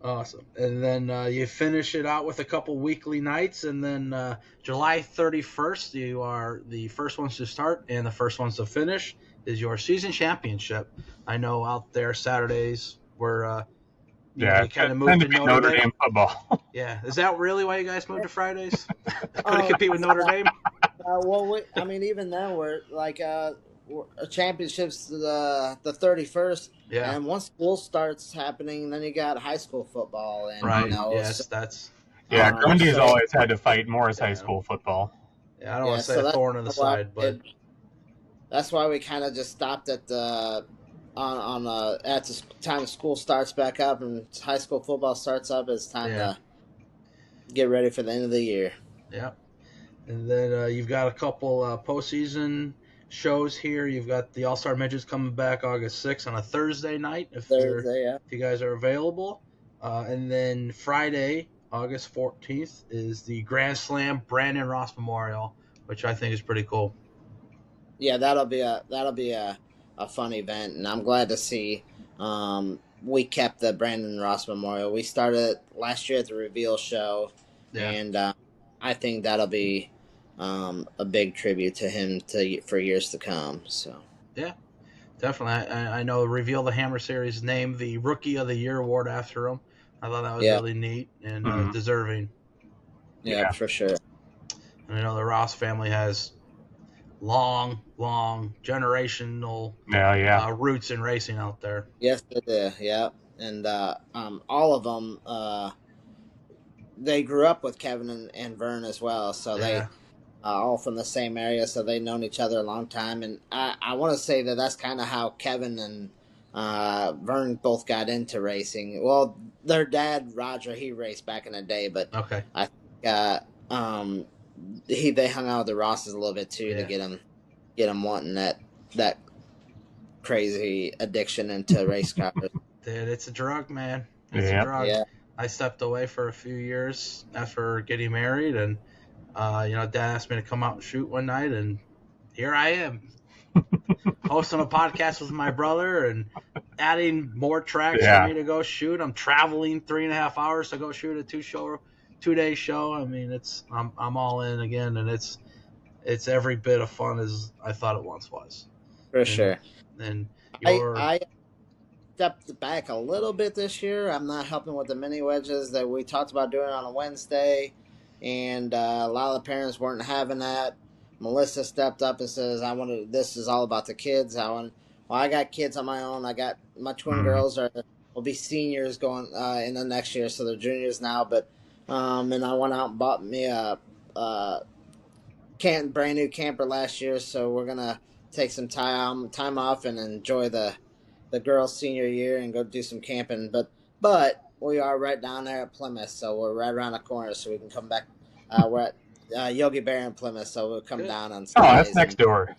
S2: Awesome. And then you finish it out with a couple weekly nights, and then July 31st, you are the first ones to start and the first ones to finish is your season championship. I know out there Saturdays were you kind of moved to Notre Dame
S1: football.
S2: Yeah. Is that really why you guys moved to Fridays? Couldn't compete with Notre Dame?
S3: Even then, we're like championships the 31st.
S2: Yeah.
S3: And once school starts happening, then you got high school football. And,
S2: right. Yes, that's.
S1: Yeah, Grundy's always had to fight Morris high school football.
S2: Yeah, I don't want to say a thorn in the side, but.
S3: That's why we kind of just stopped at the at the time school starts back up and high school football starts up. It's time to get ready for the end of the year.
S2: Yeah. And then you've got a couple postseason shows here. You've got the All-Star Midgets coming back August 6th on a Thursday night if you guys are available. And then Friday, August 14th, is the Grand Slam Brandon Ross Memorial, which I think is pretty cool.
S3: Yeah, that'll be a fun event, and I'm glad to see we kept the Brandon Ross Memorial. We started last year at the reveal show, and I think that'll be a big tribute to him for years to come. So
S2: yeah, definitely. I know Reveal the Hammer Series named the Rookie of the Year award after him. I thought that was really neat and deserving.
S3: Yeah, for sure.
S2: And I know the Ross family has long generational roots in racing out there.
S3: Yes, they do. Yeah, and all of them they grew up with Kevin and Vern as well, so they all from the same area, so they've known each other a long time. And I want to say that's kind of how Kevin and Vern both got into racing. Well, their dad Roger, he raced back in the day, but I think they hung out with the Rosses a little bit too to get him wanting that crazy addiction into race cars.
S2: Dude, it's a drug, man. It's a drug.
S3: Yeah.
S2: I stepped away for a few years after getting married, and Dad asked me to come out and shoot one night, and here I am, hosting a podcast with my brother and adding more tracks for me to go shoot. I'm traveling 3.5 hours to go shoot a 2-day show. I mean, I'm all in again, and it's every bit of fun as I thought it once was.
S3: For sure.
S2: And
S3: I stepped back a little bit this year. I'm not helping with the mini wedges that we talked about doing on a Wednesday, and a lot of the parents weren't having that. Melissa stepped up and says, this is all about the kids. I got kids on my own. I got my twin girls will be seniors going in the next year, so they're juniors now. But and I went out and bought me a brand new camper last year, so we're gonna take some time off and enjoy the girls' senior year and go do some camping. But we are right down there at Plymouth, so we're right around the corner, so we can come back. We're at Yogi Bear in Plymouth, so we'll come down on Sundays.
S1: Oh, that's next door.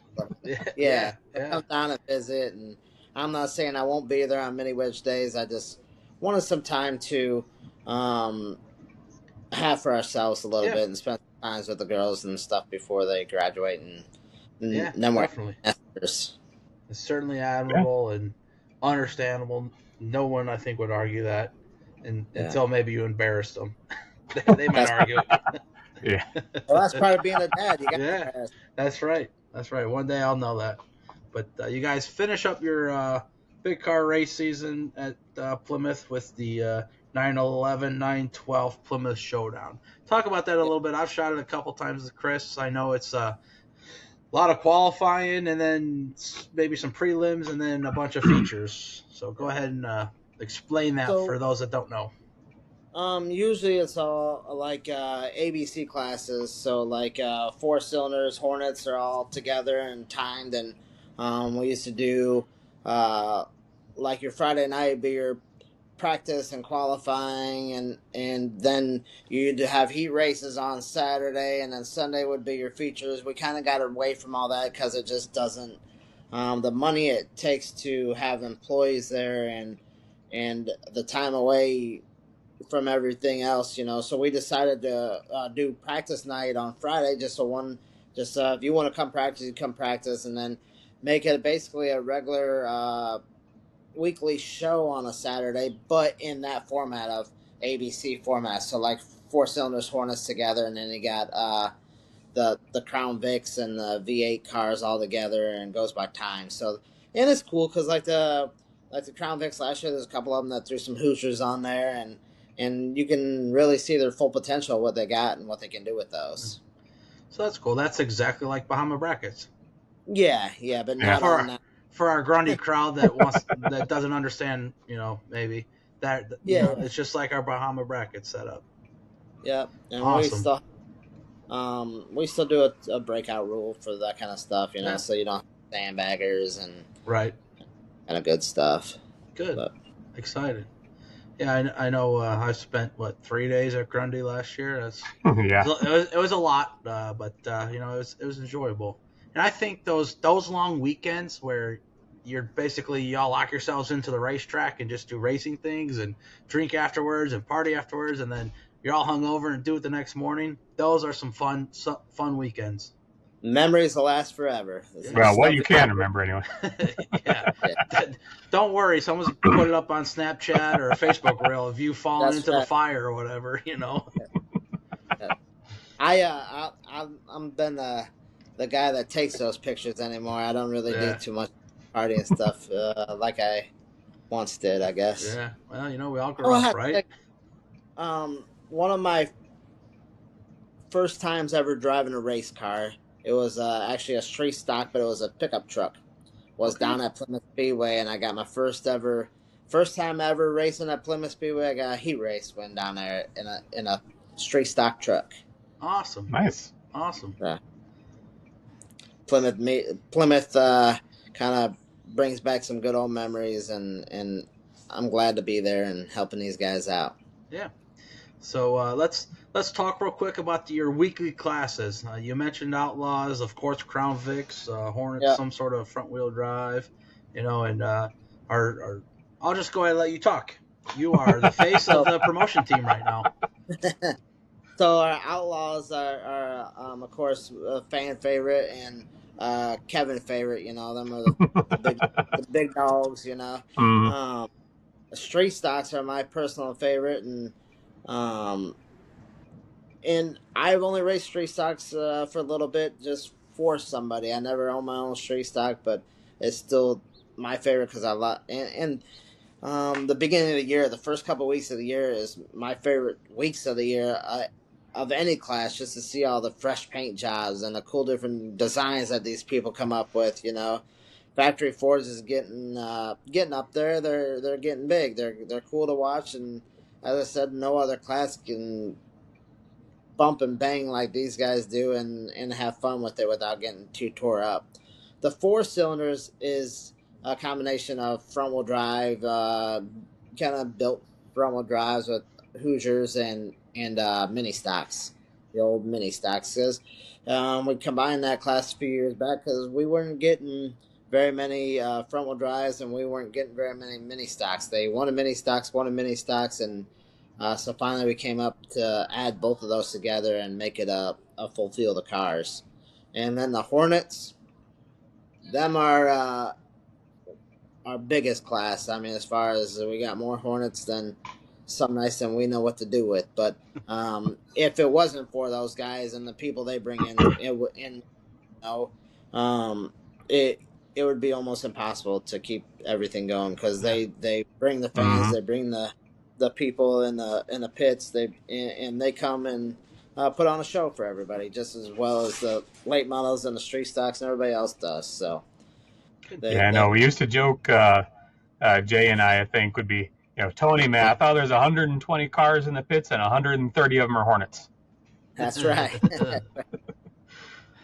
S3: Yeah. Come down and visit. And I'm not saying I won't be there on mini wedge days. I just wanted some time to have for ourselves a little bit and spend times with the girls and stuff before they graduate and then we're nesters.
S2: It's certainly admirable and understandable. No one, I think, would argue that until maybe you embarrassed them. They might argue it.
S1: Yeah.
S3: Well, that's part of being a dad. You got
S2: That's right. One day I'll know that. But you guys finish up your big car race season at Plymouth with the 911, 912 Plymouth Showdown. Talk about that a little bit. I've shot it a couple times with Chris. I know it's a lot of qualifying and then maybe some prelims and then a bunch of features. So go ahead and explain that for those that don't know.
S3: Usually it's all like ABC classes, so like 4 cylinders, Hornets are all together and timed, and we used to do like your Friday night would be your practice and qualifying, and then you'd have heat races on Saturday, and then Sunday would be your features. We kind of got away from all that because it just doesn't. The money it takes to have employees there, and the time away from everything else, So we decided to do practice night on Friday, if you want to come practice, you come practice, and then make it basically a regular weekly show on a Saturday, but in that format of ABC format. So like 4 Cylinders Hornets together, and then you got the Crown Vics and the V8 cars all together, and goes by time. So, and it's cool because like the Crown Vics last year, there's a couple of them that threw some Hoosiers on there, and you can really see their full potential, what they got and what they can do with those.
S2: So that's cool. That's exactly like Bahama Brackets.
S3: Yeah, but not on that.
S2: For our Grundy crowd that doesn't understand, maybe that it's just like our Bahama Bracket setup.
S3: Yep, and
S2: awesome.
S3: we still do a breakout rule for that kind of stuff,
S2: Yeah.
S3: So you don't have sandbaggers and
S2: right,
S3: kind of good stuff.
S2: Good, excited. Yeah, I know. I spent 3 days at Grundy last year. It was a lot, but it was enjoyable. And I think those long weekends where y'all lock yourselves into the racetrack and just do racing things and drink afterwards and party afterwards, and then you're all hungover and do it the next morning. Those are some fun weekends.
S3: Memories will last forever.
S1: Well, what you can remember anyway.
S2: Yeah. Don't worry, someone's put it up on Snapchat or a Facebook reel of you falling into the fire or whatever,
S3: I'm been the guy that takes those pictures anymore. I don't really do too much party and stuff like I once did, I guess.
S2: Yeah. Well, we all grow up, right?
S3: One of my first times ever driving a race car. It was actually a street stock, but it was a pickup truck. Down at Plymouth Speedway, and I got my first time ever racing at Plymouth Speedway. I got a heat race win down there in a street stock truck.
S2: Awesome.
S1: Nice.
S2: Awesome.
S3: Yeah. Plymouth kind of brings back some good old memories, and I'm glad to be there and helping these guys out.
S2: Yeah. So let's talk real quick about your weekly classes. You mentioned Outlaws, of course, Crown Vics, Hornets, some sort of front wheel drive, and I'll just go ahead and let you talk. You are the face of the promotion team right now.
S3: So our Outlaws are of course, a fan favorite and Kevin favorite. Them are the big dogs.
S1: Mm-hmm.
S3: The Street Stocks are my personal favorite, and I've only raced street stocks for a little bit, just for somebody. I never owned my own street stock, but it's still my favorite because I love. And the beginning of the year, the first couple of weeks of the year is my favorite weeks of the year of any class, just to see all the fresh paint jobs and the cool different designs that these people come up with. Factory Fords is getting up there. They're getting big. They're cool to watch, and as I said, no other class can bump and bang like these guys do and have fun with it without getting too tore up. The 4 Cylinders is a combination of front wheel drive, kind of built front wheel drives with Hoosiers and mini stocks, the old mini stocks. Because we combined that class a few years back because we weren't getting very many front wheel drives, and we weren't getting very many mini stocks. They wanted mini stocks, and so finally we came up to add both of those together and make it a full field of cars. And then the Hornets, them are our biggest class. I mean, as far as we got more Hornets than some nights than we know what to do with. But if it wasn't for those guys and the people they bring in, it would be almost impossible to keep everything going because they bring the fans, they bring the people in the pits, they come and put on a show for everybody just as well as the late models and the street stocks and everybody else does. So
S1: we used to joke, Jay and I think would be, Tony, man, I thought there's 120 cars in the pits and 130 of them are Hornets.
S3: That's right.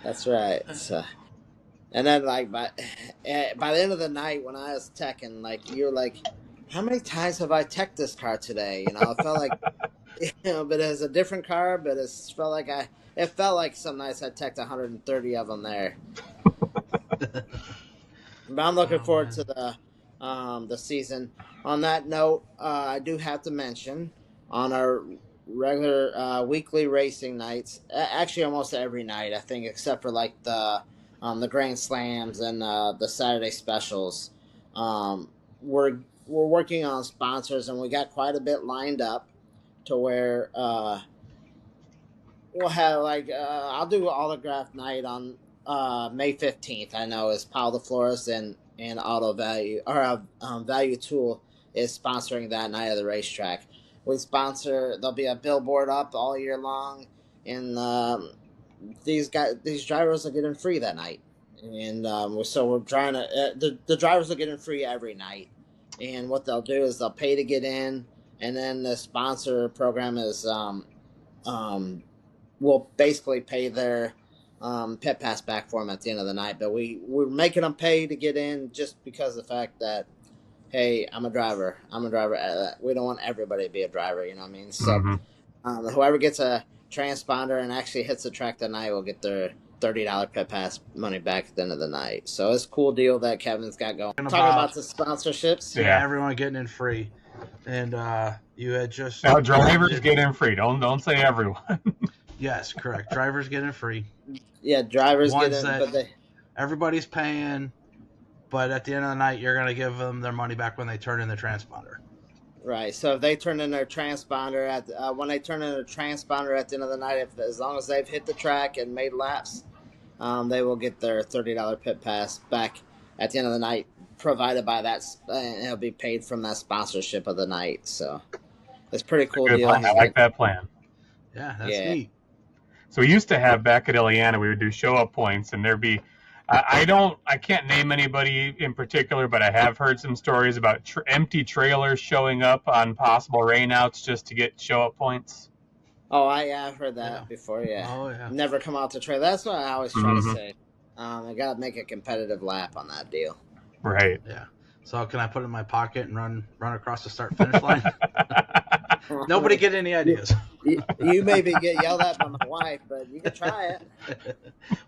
S3: That's right. So, and then by the end of the night when I was teching, you're how many times have I teched this car today? You know, it felt like, but it's a different car, but it felt like some nights I teched 130 of them there. But I'm looking forward to the season. On that note, I do have to mention on our regular weekly racing nights, actually almost every night, I think, except for like the Grand Slams and the Saturday specials. We're working on sponsors, and we got quite a bit lined up to where we'll have like I'll do autograph night on May 15th. I know is Powell the Florist and Auto Value or Value Tool is sponsoring that night of the racetrack. We sponsor. There'll be a billboard up all year long, and these drivers will get in free that night. And so we're trying to the drivers will get in free every night. And what they'll do is they'll pay to get in, and then the sponsor program is will basically pay their pit pass back for them at the end of the night. But we're making them pay to get in just because of the fact that, hey, I'm a driver. We don't want everybody to be a driver, you know what I mean? So whoever gets a transponder and actually hits the track that night will get their $30 pit pass money back at the end of the night. So it's a cool deal that Kevin's got going. Talking about the sponsorships.
S2: Yeah, everyone getting in free. And you had just...
S1: Now, drivers get in free. Don't say everyone.
S2: Yes, correct. Drivers get in free.
S3: Yeah, drivers get in, but
S2: everybody's paying, but at the end of the night, you're going to give them their money back when they turn in the transponder.
S3: Right. So if they turn in their transponder when they turn in their transponder at the end of the night, as long as they've hit the track and made laps, they will get their $30 pit pass back at the end of the night, provided by that, and it'll be paid from that sponsorship of the night. So it's a pretty cool deal.
S1: I like that plan.
S2: Yeah, that's neat.
S1: So we used to have back at Illiana, we would do show up points, and there'd be, I can't name anybody in particular, but I have heard some stories about empty trailers showing up on possible rainouts just to get show up points.
S3: Oh, I've heard that before. Yeah.
S2: Oh yeah.
S3: Never come out to trailer. That's what I always try to say. I gotta make a competitive lap on that deal.
S1: Right.
S2: Yeah. So can I put it in my pocket and run across the start finish line? Nobody get any ideas.
S3: You maybe get yelled at by my wife, but you can try it.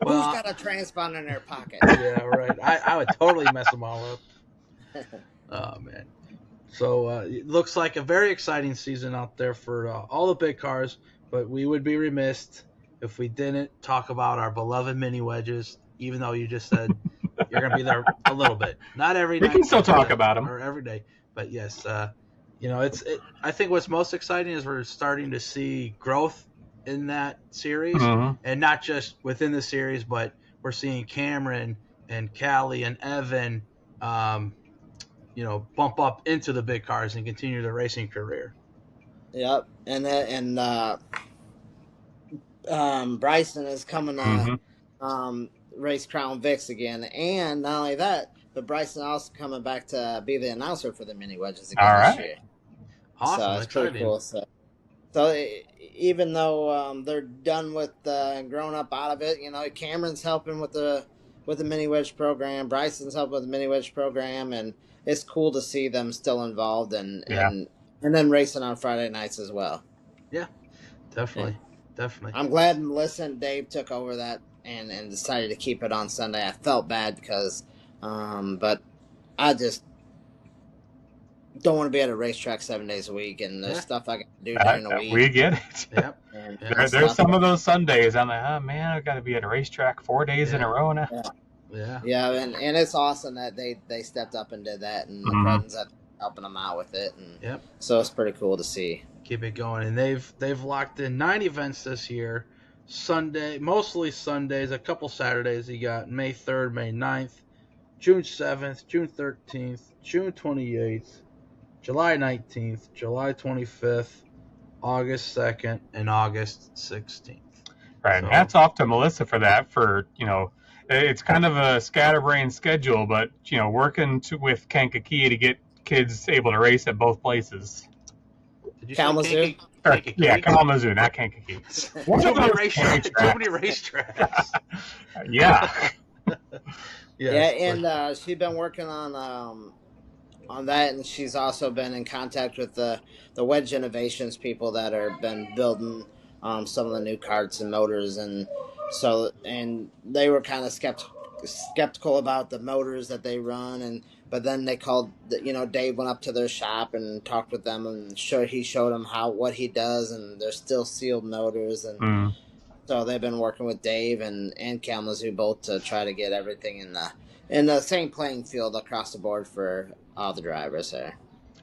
S3: Well, who's got a transponder in their pocket?
S2: Yeah, right. I would totally mess them all up. Oh, man. So it looks like a very exciting season out there for all the big cars, but we would be remiss if we didn't talk about our beloved mini wedges, even though you just said you're going to be there a little bit. Not every night.
S1: We can still talk about them.
S2: Or every day. But yes, I think what's most exciting is we're starting to see growth in that series, and not just within the series, but we're seeing Cameron and Callie and Evan, bump up into the big cars and continue their racing career.
S3: Yep, and Bryson is coming to race Crown Vics again, and not only that, but Bryson also coming back to be the announcer for the mini wedges again this year.
S2: Awesome.
S3: So it's pretty cool. So even though they're done with growing up out of it, Cameron's helping with the mini wedge program. Bryson's helping with the mini wedge program, and it's cool to see them still involved and then racing on Friday nights as well.
S2: Yeah, definitely.
S3: I'm glad Melissa and Dave took over that and decided to keep it on Sunday. I felt bad because, but I just don't want to be at a racetrack 7 days a week, and there's stuff I can do during the week.
S1: We get it.
S2: Yep.
S1: There's some of those Sundays I'm like, oh man, I've got to be at a racetrack 4 days in a row now.
S3: Yeah, and it's awesome that they stepped up and did that, and the friends are helping them out with it, and so it's pretty cool to see.
S2: Keep it going, and they've locked in 9 events this year. Mostly Sundays, a couple Saturdays. You got May 3rd, May 9th, June 7th, June 13th, June 28th, July 19th, July 25th, August 2nd, and August 16th.
S1: Right, and hats off to Melissa for that. It's kind of a scatterbrained schedule, but working with Kankakee to get kids able to race at both places.
S2: Did you
S3: Kalamazoo?
S1: Kalamazoo, not Kankakee.
S2: Too many racetracks.
S1: Yeah.
S3: And she's been working on on that, and she's also been in contact with the Wedge Innovations people that are been building some of the new carts and motors, and they were kind of skeptical about the motors that they run, and but then they called, Dave went up to their shop and talked with them, and he showed them what he does, and they're still sealed motors, and so they've been working with Dave and Kalamazoo both to try to get everything in the same playing field across the board for all the drivers there.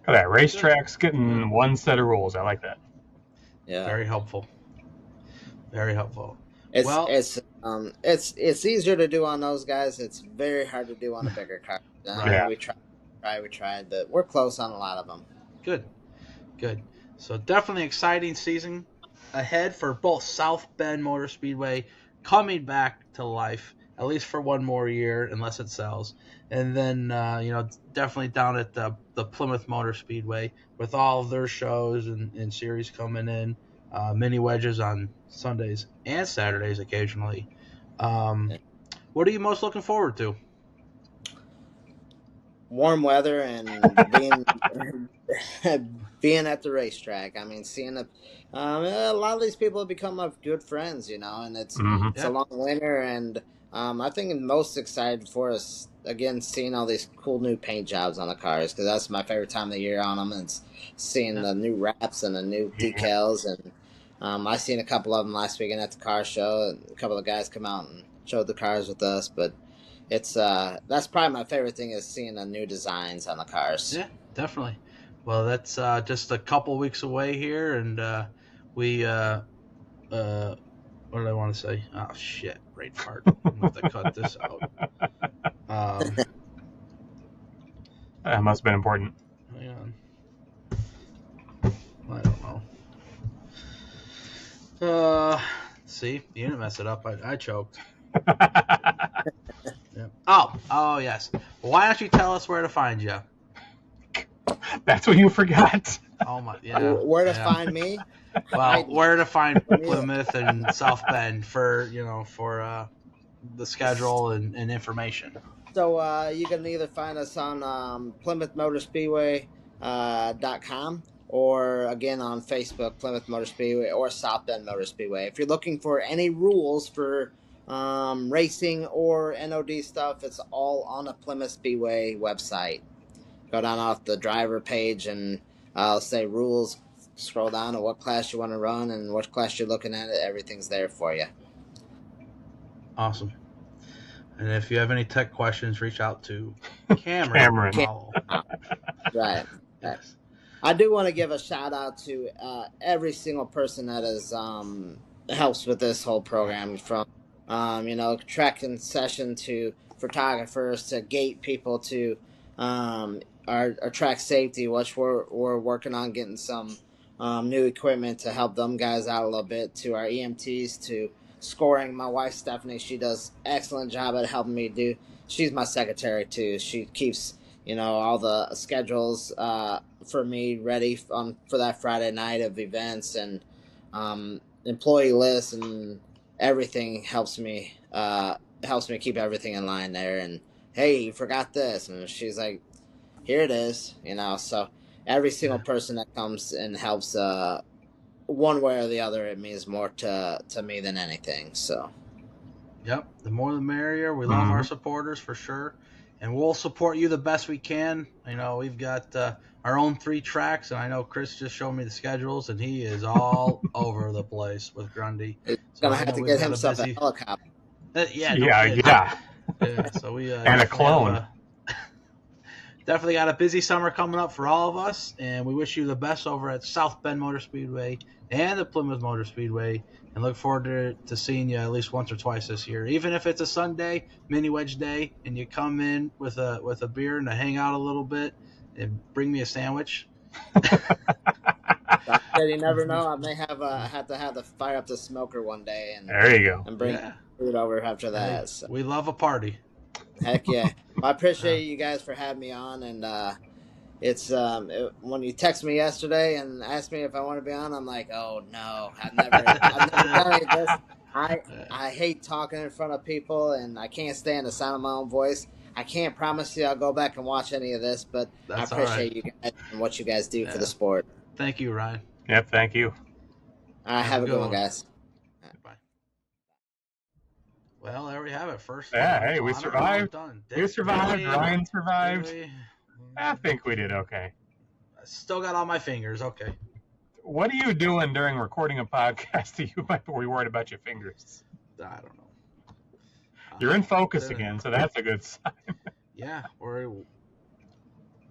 S1: That racetrack's getting one set of rules. I like that.
S2: Yeah, very helpful. Very helpful.
S3: It's easier to do on those guys. It's very hard to do on a bigger car. We tried, but we're close on a lot of them.
S2: Good. So definitely exciting season ahead for both South Bend Motor Speedway, coming back to life at least for one more year unless it sells, and then definitely down at the Plymouth Motor Speedway with all of their shows and series coming in, mini wedges on Sundays and Saturdays occasionally. What are you most looking forward to?
S3: Warm weather and being at the racetrack. I mean, seeing a lot of these people have become my good friends, and it's a long winter, and I think I'm most excited for us again seeing all these cool new paint jobs on the cars, because that's my favorite time of the year on them. It's seeing the new wraps and the new decals, and I seen a couple of them last weekend at the car show. A couple of guys come out and showed the cars with us, but it's that's probably my favorite thing, is seeing the new designs on the cars.
S2: Yeah, definitely. Well, that's just a couple weeks away here, and we what did I want to say? Oh shit, brain fart. I'm gonna have to cut this out.
S1: That must have been important.
S2: Hang on. I don't know. See, you didn't mess it up. I choked. Yeah. Oh yes. Why don't you tell us where to find you?
S1: That's what you forgot.
S2: Oh my, yeah.
S3: Where to find me?
S2: Well, where to find Plymouth and South Bend for the schedule and information.
S3: So you can either find us on PlymouthMotorspeedway.com or again on Facebook, Plymouth Motor Speedway or South Bend Motor Speedway. If you're looking for any rules for racing or NOD stuff, it's all on the Plymouth Speedway website. Go down off the driver page and I'll say rules. Scroll down to what class you want to run and what class you're looking at. Everything's there for you.
S2: Awesome. And if you have any tech questions, reach out to Cameron.
S3: Right. Yes. I do want to give a shout out to every single person that has helps with this whole program, from track and session to photographers to gate people to our track safety, which we're working on getting some new equipment to help them guys out a little bit, to our EMTs, to scoring. My wife Stephanie, she does excellent job at helping me do. She's my secretary too. She keeps all the schedules for me ready for that Friday night of events, and employee lists and everything helps me keep everything in line there. And hey, you forgot this, and she's like, here it is, so every single person that comes and helps one way or the other, it means more to me than anything. So
S2: yep, the more the merrier. We love our supporters for sure, and we'll support you the best we can. We've got our own 3 tracks, and I know Chris just showed me the schedules, and he is all over the place with Grundy.
S3: He's gonna have to get himself a helicopter.
S2: Yeah. So we
S1: and a clone.
S2: Definitely got a busy summer coming up for all of us, and we wish you the best over at South Bend Motor Speedway and the Plymouth Motor Speedway, and look forward to seeing you at least once or twice this year. Even if it's a Sunday, mini wedge day, and you come in with a beer and to hang out a little bit and bring me a sandwich.
S3: You never know. I may have to fire up the smoker one day, and
S1: there you go,
S3: and bring food over after that.
S2: Hey,
S3: so.
S2: We love a party.
S3: Heck yeah. I appreciate you guys for having me on, and it's when you text me yesterday and asked me if I want to be on, I'm like, oh no, I've never done this. I hate talking in front of people, and I can't stand the sound of my own voice. I can't promise you I'll go back and watch any of this, but
S2: That's
S3: I appreciate you guys and what you guys do for the sport.
S2: Thank you, Ryan.
S1: Yep, thank you.
S3: All right, have a good one, guys.
S2: Bye. Well, there we have it. First.
S1: Yeah, hey, we survived.
S2: Done.
S1: We survived. Ryan survived. I think we did okay.
S2: I still got all my fingers. Okay.
S1: What are you doing during recording a podcast that you might be worried about your fingers?
S2: I don't know.
S1: You're in focus again, so that's a good sign.
S2: Yeah, we're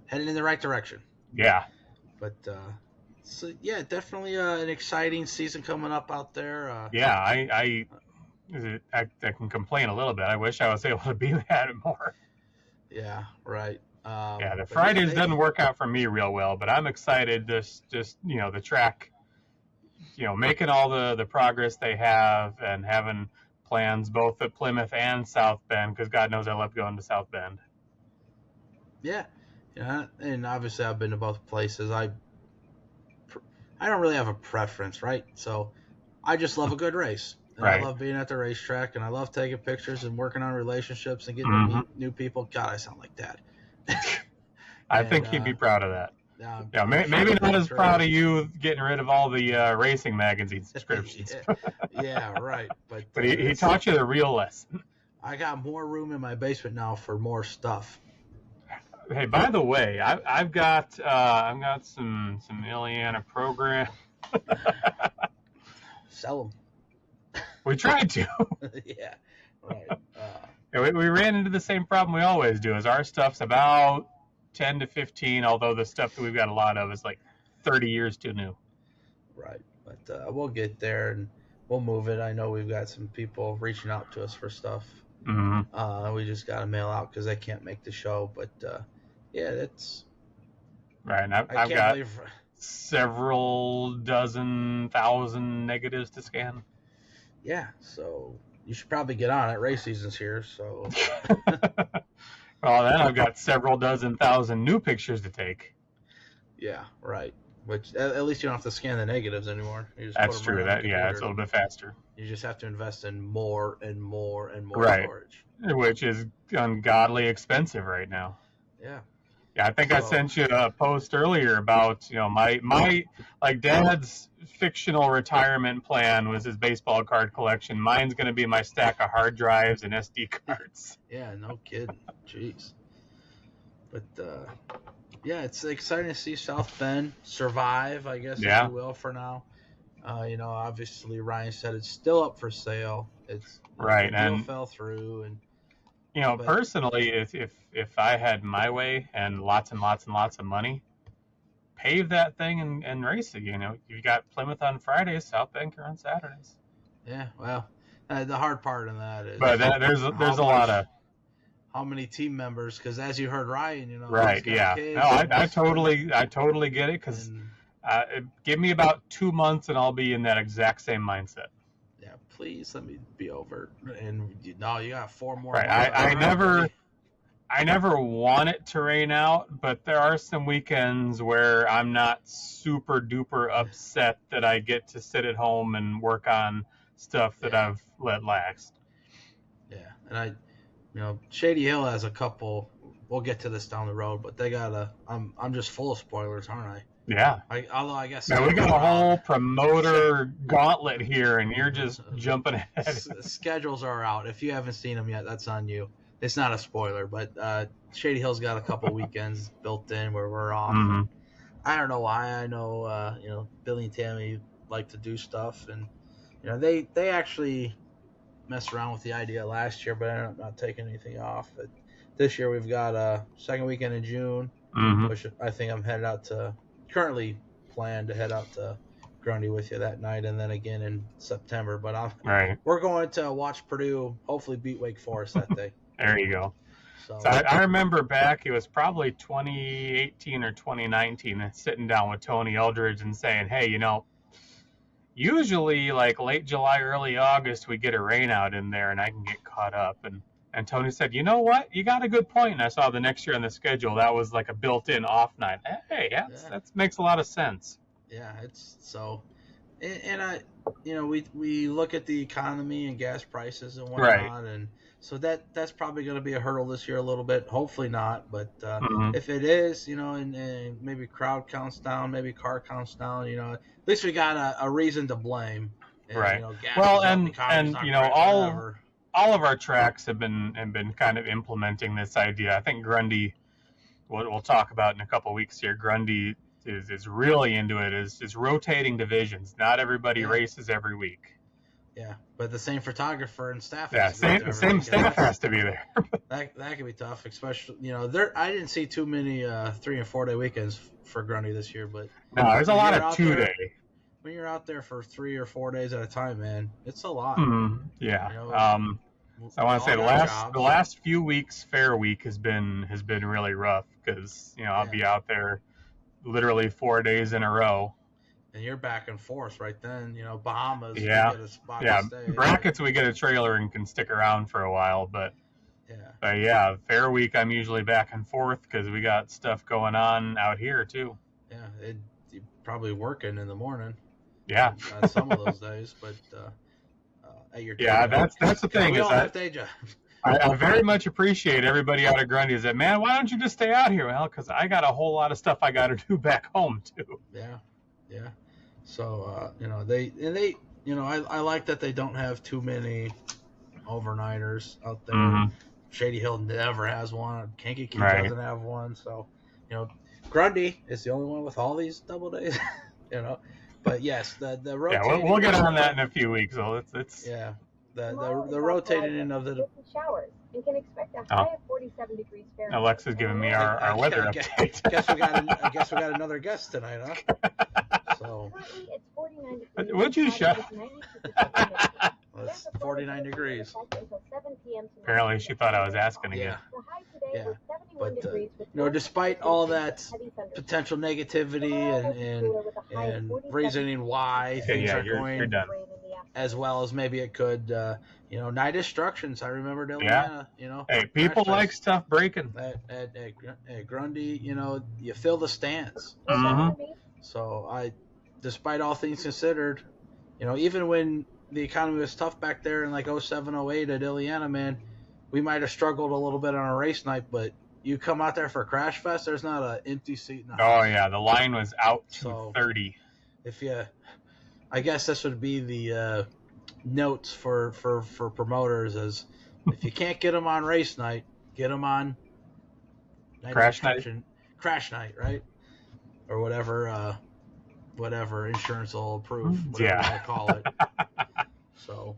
S2: heading in the right direction.
S1: Yeah.
S2: But, so, yeah, definitely an exciting season coming up out there.
S1: Yeah, I can complain a little bit. I wish I was able to be at it more.
S2: Yeah, right.
S1: Yeah, the Fridays doesn't work out for me real well, but I'm excited just the track, making all the progress they have and having plans both at Plymouth and South Bend, because God knows I love going to South Bend.
S2: Yeah, and obviously I've been to both places. I don't really have a preference, right? So I just love a good race. And
S1: right.
S2: I love being at the racetrack, and I love taking pictures and working on relationships and getting to meet new people. God, I sound like Dad.
S1: I think he'd be proud of that.
S2: Yeah,
S1: maybe not as proud of you getting rid of all the racing magazine subscriptions.
S2: Yeah, right. But
S1: he taught you the real lesson.
S2: I got more room in my basement now for more stuff.
S1: Hey, by the way, I've got some Illiana program.
S2: Sell them.
S1: We tried to.
S2: Yeah, right.
S1: We ran into the same problem we always do. Is our stuff's about 10 to 15, although the stuff that we've got a lot of is like 30 years too new.
S2: Right, but we'll get there and we'll move it. I know we've got some people reaching out to us for stuff.
S1: Mm-hmm.
S2: We just got to mail out because they can't make the show. But yeah, that's
S1: right. And I've got several dozen thousand negatives to scan.
S2: Yeah, so you should probably get on it. Race season's here, so.
S1: Well, then I've got several dozen thousand new pictures to take.
S2: Yeah, right. Which at least you don't have to scan the negatives anymore. You just
S1: That's true. It's a little bit faster.
S2: You just have to invest in more and more and more storage,
S1: which is ungodly expensive right now.
S2: Yeah.
S1: Yeah, I think I sent you a post earlier about my like Dad's fictional retirement plan was his baseball card collection. Mine's going to be my stack of hard drives and SD cards.
S2: Yeah, no kidding. Jeez. But yeah, it's exciting to see South Bend survive, I guess, if you will, for now. Obviously Ryan said it's still up for sale. It's
S1: right,
S2: the deal fell through, and
S1: personally, if I had my way and lots and lots and lots of money, pave that thing and race it. You got Plymouth on Fridays, South Bend on Saturdays.
S2: Yeah, well, the hard part in that is.
S1: But there's a lot of.
S2: How many team members? Because as you heard Ryan,
S1: Right, yeah. No, I totally get it. Because give me about 2 months and I'll be in that exact same mindset.
S2: Yeah, please let me be over. And you got 4 more.
S1: Right, I never want it to rain out, but there are some weekends where I'm not super duper upset that I get to sit at home and work on stuff that I've let last.
S2: Yeah, and Shady Hill has a couple. We'll get to this down the road, but they got I'm just full of spoilers, aren't I?
S1: Yeah.
S2: Although I guess.
S1: Now we got a whole promoter gauntlet here, and you're just jumping ahead.
S2: Schedules are out. If you haven't seen them yet, that's on you. It's not a spoiler, but Shady Hill's got a couple weekends built in where we're off.
S1: Mm-hmm.
S2: I don't know why. I know, Billy and Tammy like to do stuff, and they actually messed around with the idea last year, but I ended up not taking anything off. But this year we've got a second weekend in June, which I think I'm currently planned to head out to Grundy with you that night, and then again in September. But we're going to watch Purdue hopefully beat Wake Forest that day.
S1: There you go. So I remember back, it was probably 2018 or 2019, sitting down with Tony Eldridge and saying, hey, usually like late July, early August, we get a rain out in there and I can get caught up. And Tony said, you know what? You got a good point. And I saw the next year on the schedule, that was like a built-in off night. Hey, that makes a lot of sense.
S2: Yeah, it's so, and we look at the economy and gas prices and whatnot, and So that's probably going to be a hurdle this year a little bit. Hopefully not, but
S1: Mhm.
S2: if it is, and maybe crowd counts down, maybe car counts down, at least we got a reason to blame. And,
S1: Right.
S2: gas
S1: Well,
S2: is up, economy's
S1: and
S2: not great, whatever.
S1: all of our tracks have been kind of implementing this idea. I think Grundy, what we'll talk about in a couple of weeks here, Grundy is really into it. Is rotating divisions. Not everybody races every week.
S2: Yeah, but the same photographer and staff.
S1: Yeah,
S2: the
S1: same staff has to be there.
S2: that can be tough, especially there. I didn't see too many 3 and 4 day weekends for Grundy this year, but
S1: no, there's a lot of 2 day.
S2: When you're out there for 3 or 4 days at a time, man, it's a lot.
S1: Yeah.
S2: So
S1: I want to say the last few weeks, Fair Week has been really rough because I'll be out there literally 4 days in a row.
S2: And you're back and forth right then. Bahamas.
S1: Yeah.
S2: You get a spot
S1: yeah.
S2: to stay.
S1: Brackets, we get a trailer and can stick around for a while, but yeah, Fair Week, I'm usually back and forth because we got stuff going on out here too.
S2: Yeah, you're probably working in the morning.
S1: Yeah.
S2: On some of those days, but at your
S1: that's the thing.
S2: We all have day jobs.
S1: I very much appreciate everybody out of Grundy. Is that, man, why don't you just stay out here? Well, because I got a whole lot of stuff I got to do back home too.
S2: Yeah. So I like that they don't have too many overnighters out there.
S1: Mm-hmm.
S2: Shady Hill never has one. Kankakee doesn't have one. So Grundy is the only one with all these double days. But yes, the rotating.
S1: Yeah, we'll get on that in a few weeks. So it's
S2: the rotating of the
S4: showers and can expect a high of 47 degrees Fahrenheit.
S1: Alexa's giving me our weather update.
S2: I guess we got another guest tonight, huh? So
S4: it's 49 degrees.
S1: Would you shut?
S2: It's 49 degrees.
S1: Apparently, she thought I was asking again.
S2: Yeah. But despite all that potential negativity and reasoning why things are going as well as maybe it could, night destructions. I remember Illiana,
S1: Hey, people like stuff breaking.
S2: At Grundy, you fill the stands.
S1: Mm-hmm.
S2: So despite all things considered, even when the economy was tough back there in like 07, 08 at Illiana, man, we might have struggled a little bit on a race night, but you come out there for Crash Fest, there's not an empty seat in the house.
S1: Oh yeah, the line was out to 30.
S2: I guess this would be the notes for promoters is if you can't get them on race night, get them on
S1: Crash night,
S2: right? Or whatever insurance will approve, whatever you want to call it. So,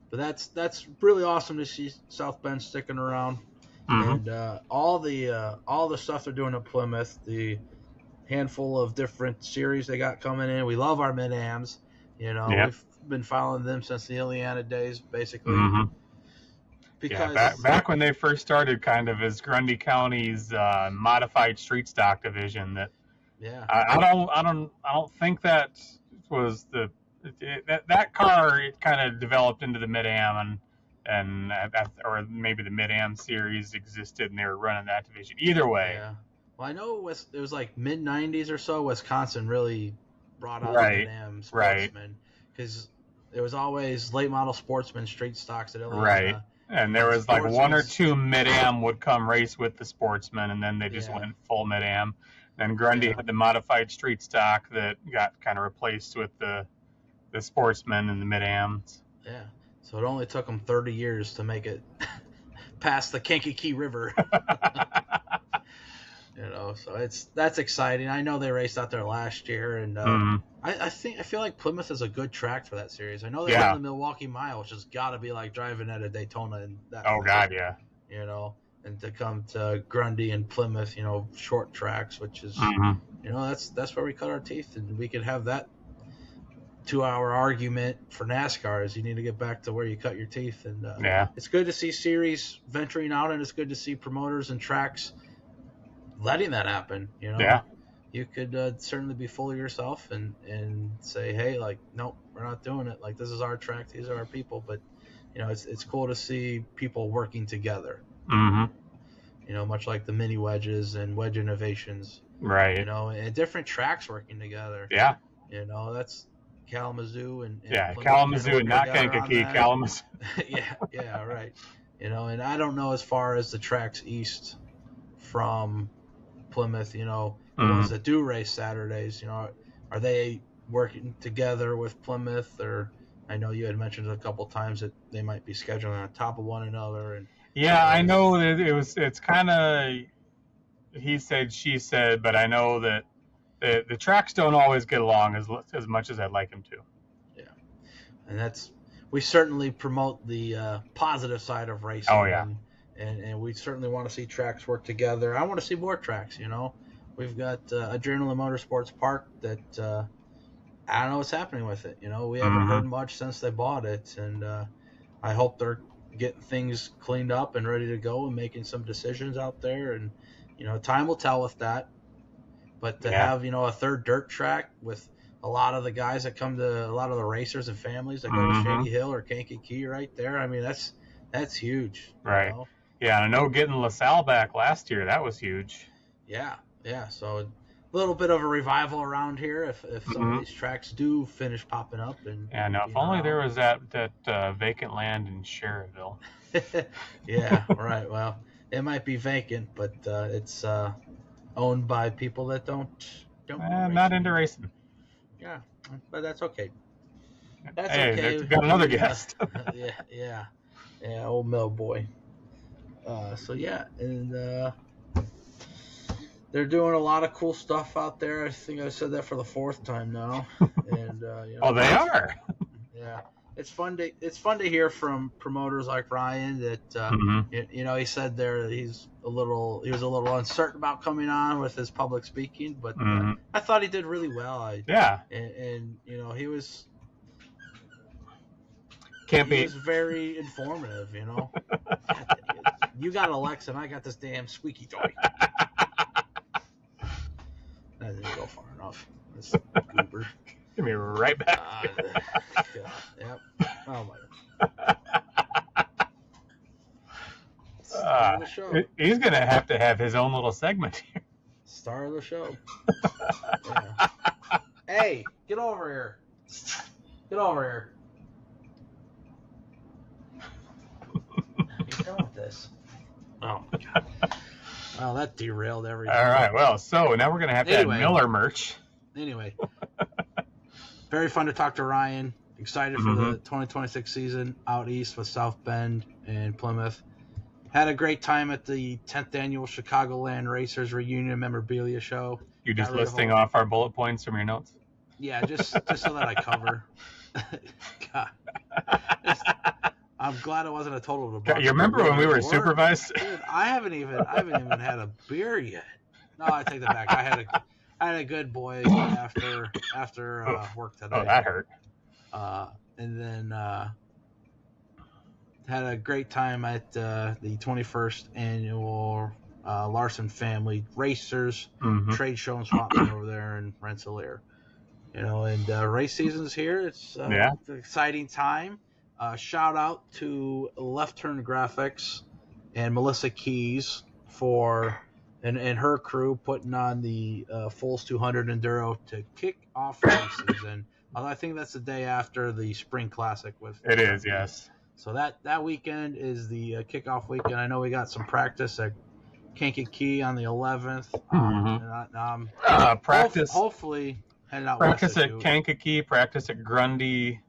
S2: but that's really awesome to see South Bend sticking around, and all the stuff they're doing at Plymouth, the handful of different series they got coming in. We love our Mid-Ams. We've been following them since the Illiana days, basically.
S1: Mm-hmm.
S2: Because
S1: back when they first started, kind of as Grundy County's modified street stock division. That I don't think that was that car. It kind of developed into the Mid-Am or maybe the Mid-Am series existed and they were running that division. Either way.
S2: Yeah. Well, I know it was like mid '90s or so. Wisconsin really brought out the Mid-Am sportsmen because there was always late model sportsman street stocks at Illiana.
S1: Right. And there was like one or two Mid-Am would come race with the sportsman, and then they just went full Mid-Am. Then Grundy had the modified street stock that got kind of replaced with the sportsman and the Mid-Ams.
S2: Yeah. So it only took them 30 years to make it past the Kankakee River. So that's exciting. I know they raced out there last year, and I feel like Plymouth is a good track for that series. I know they run the Milwaukee Mile, which has got to be like driving at a Daytona. And
S1: God, yeah.
S2: And to come to Grundy and Plymouth, short tracks, which is that's where we cut our teeth, and we could have that 2-hour argument for NASCAR is you need to get back to where you cut your teeth. And it's good to see series venturing out, and it's good to see promoters and tracks letting that happen. You could certainly be full of yourself and say, hey, like, nope, we're not doing it. Like, this is our track, these are our people. But it's cool to see people working together. Much like the mini wedges and wedge innovations,
S1: right?
S2: And different tracks working together. That's Kalamazoo and
S1: Kalamazoo and not Kankakee, Kalamazoo.
S2: yeah, right. you know, and I don't know as far as the tracks east from Plymouth, you know, the ones that do race Saturdays, you know, are they working together with Plymouth? Or I know you had mentioned a couple times that they might be scheduling on top of one another. And
S1: yeah, I know that it's kind of he said, she said, but I know that the tracks don't always get along as much as I'd like them to.
S2: Yeah, and we certainly promote the positive side of racing.
S1: Oh yeah.
S2: And we certainly want to see tracks work together. I want to see more tracks, you know. We've got Adrenaline Motorsports Park that I don't know what's happening with it. You know, we haven't heard much since they bought it, and I hope they're getting things cleaned up and ready to go and making some decisions out there. And, you know, time will tell with that. But to have, you know, a third dirt track with a lot of the guys that come to, a lot of the racers and families that go to Shady Hill or Kankakee right there, I mean, that's huge.
S1: Right.
S2: You know?
S1: Yeah, I know getting LaSalle back last year, that was huge.
S2: Yeah. So a little bit of a revival around here if some of these tracks do finish popping up. And
S1: yeah, now if only there was that vacant land in Sherrville.
S2: Yeah, right. Well, it might be vacant, but it's owned by people that don't
S1: not into racing.
S2: Yeah, but that's okay.
S1: Hey, got another guest.
S2: Yeah, old Mill boy. So yeah, and they're doing a lot of cool stuff out there. I think I said that for the fourth time now. And you know,
S1: oh, they are.
S2: Yeah, it's fun to hear from promoters like Ryan that you know, he said there that he was a little uncertain about coming on with his public speaking, but I thought he did really well. And you know, he was very informative. You know, you got Alexa and I got this damn squeaky toy. That didn't go far enough. This goober.
S1: Give me right back.
S2: Yep. Oh my. Star of the show.
S1: He's gonna have to have his own little segment here.
S2: Star of the show. Yeah. Hey, get over here. Get over here. You're done with this. Oh my god. Well, that derailed everything.
S1: All right. Well, so now we're gonna have to have Miller merch.
S2: Anyway, very fun to talk to Ryan. Excited for the 2026 season out east with South Bend and Plymouth. Had a great time at the 10th annual Chicagoland Racers Reunion Memorabilia Show.
S1: You just listing off our bullet points from your notes?
S2: Yeah, just so that I cover. God. I'm glad it wasn't a total debacle.
S1: You remember when we were supervised?
S2: Dude, I haven't even had a beer yet. No, I take that back. I had a good boy after work today.
S1: Oh, that hurt.
S2: And then had a great time at the 21st annual Larson Family Racers trade show in Swampton over there in Rensselaer. You know, and race season's here. It's an exciting time. Shout out to Left Turn Graphics and Melissa Keys for and her crew putting on the Fulls 200 Enduro to kick off race season. I think that's the day after the Spring Classic.
S1: It is, yes.
S2: So that weekend is the kickoff weekend. I know we got some practice at Kankakee on the 11th.
S1: Practice.
S2: Hopefully heading out
S1: practice
S2: west
S1: at Kankakee, practice at Grundy,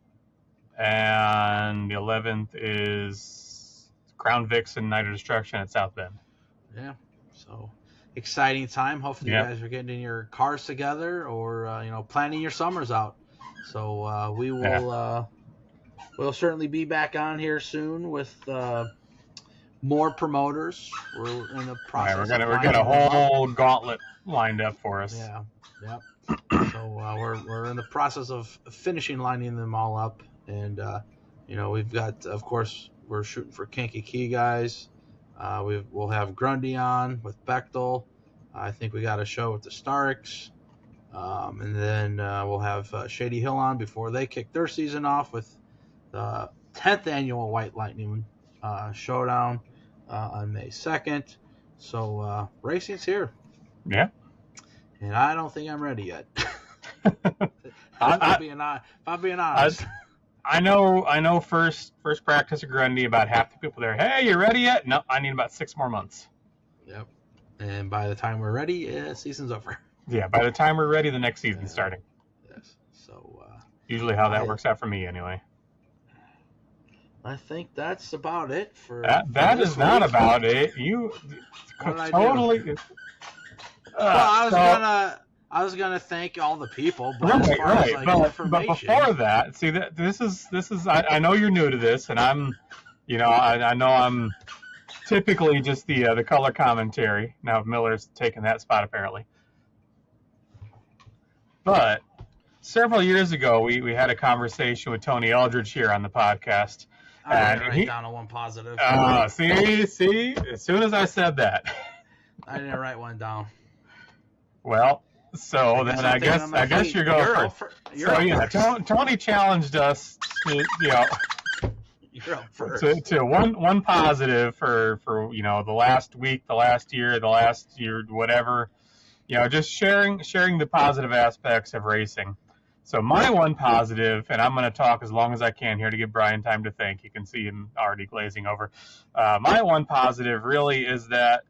S1: and the 11th is Crown Vics and Night of Destruction at South Bend.
S2: Yeah, so exciting time. Hopefully you guys are getting in your cars together or planning your summers out. So we will we'll certainly be back on here soon with more promoters. We're in the process.
S1: We're got a whole gauntlet lined up for us.
S2: Yeah, yep. So we're in the process of finishing lining them all up, and we've got, of course, we're shooting for Kankakee guys. We'll have Grundy on with Bechtel. I think we got a show with the Starks. And then we'll have Shady Hill on before they kick their season off with the 10th annual White Lightning Showdown on May 2nd. So racing's here.
S1: Yeah.
S2: And I don't think I'm ready yet. If I'm being honest.
S1: I know. First practice at Grundy, about half the people there. Hey, you ready yet? No, I need about 6 more months.
S2: Yep. And by the time we're ready, season's over.
S1: Yeah, by the time we're ready, the next season's starting.
S2: Yes. So.
S1: Usually, how that works out for me, anyway.
S2: I think that's about it for.
S1: That is not about it. You totally.
S2: I was gonna thank all the people, but
S1: right. But before that, see that this is. I know you're new to this, and I'm, I know I'm typically just the color commentary. Now Miller's taken that spot apparently. But several years ago, we had a conversation with Tony Eldridge here on the podcast.
S2: I didn't write down a one positive.
S1: See, as soon as I said that.
S2: I didn't write one down.
S1: Well, so then I guess you're going first. Tony challenged us to,
S2: You're up first.
S1: to one positive for the last week, the last year, whatever. Just sharing the positive aspects of racing. So my one positive, and I'm going to talk as long as I can here to give Brian time to think. You can see him already glazing over. My one positive really is that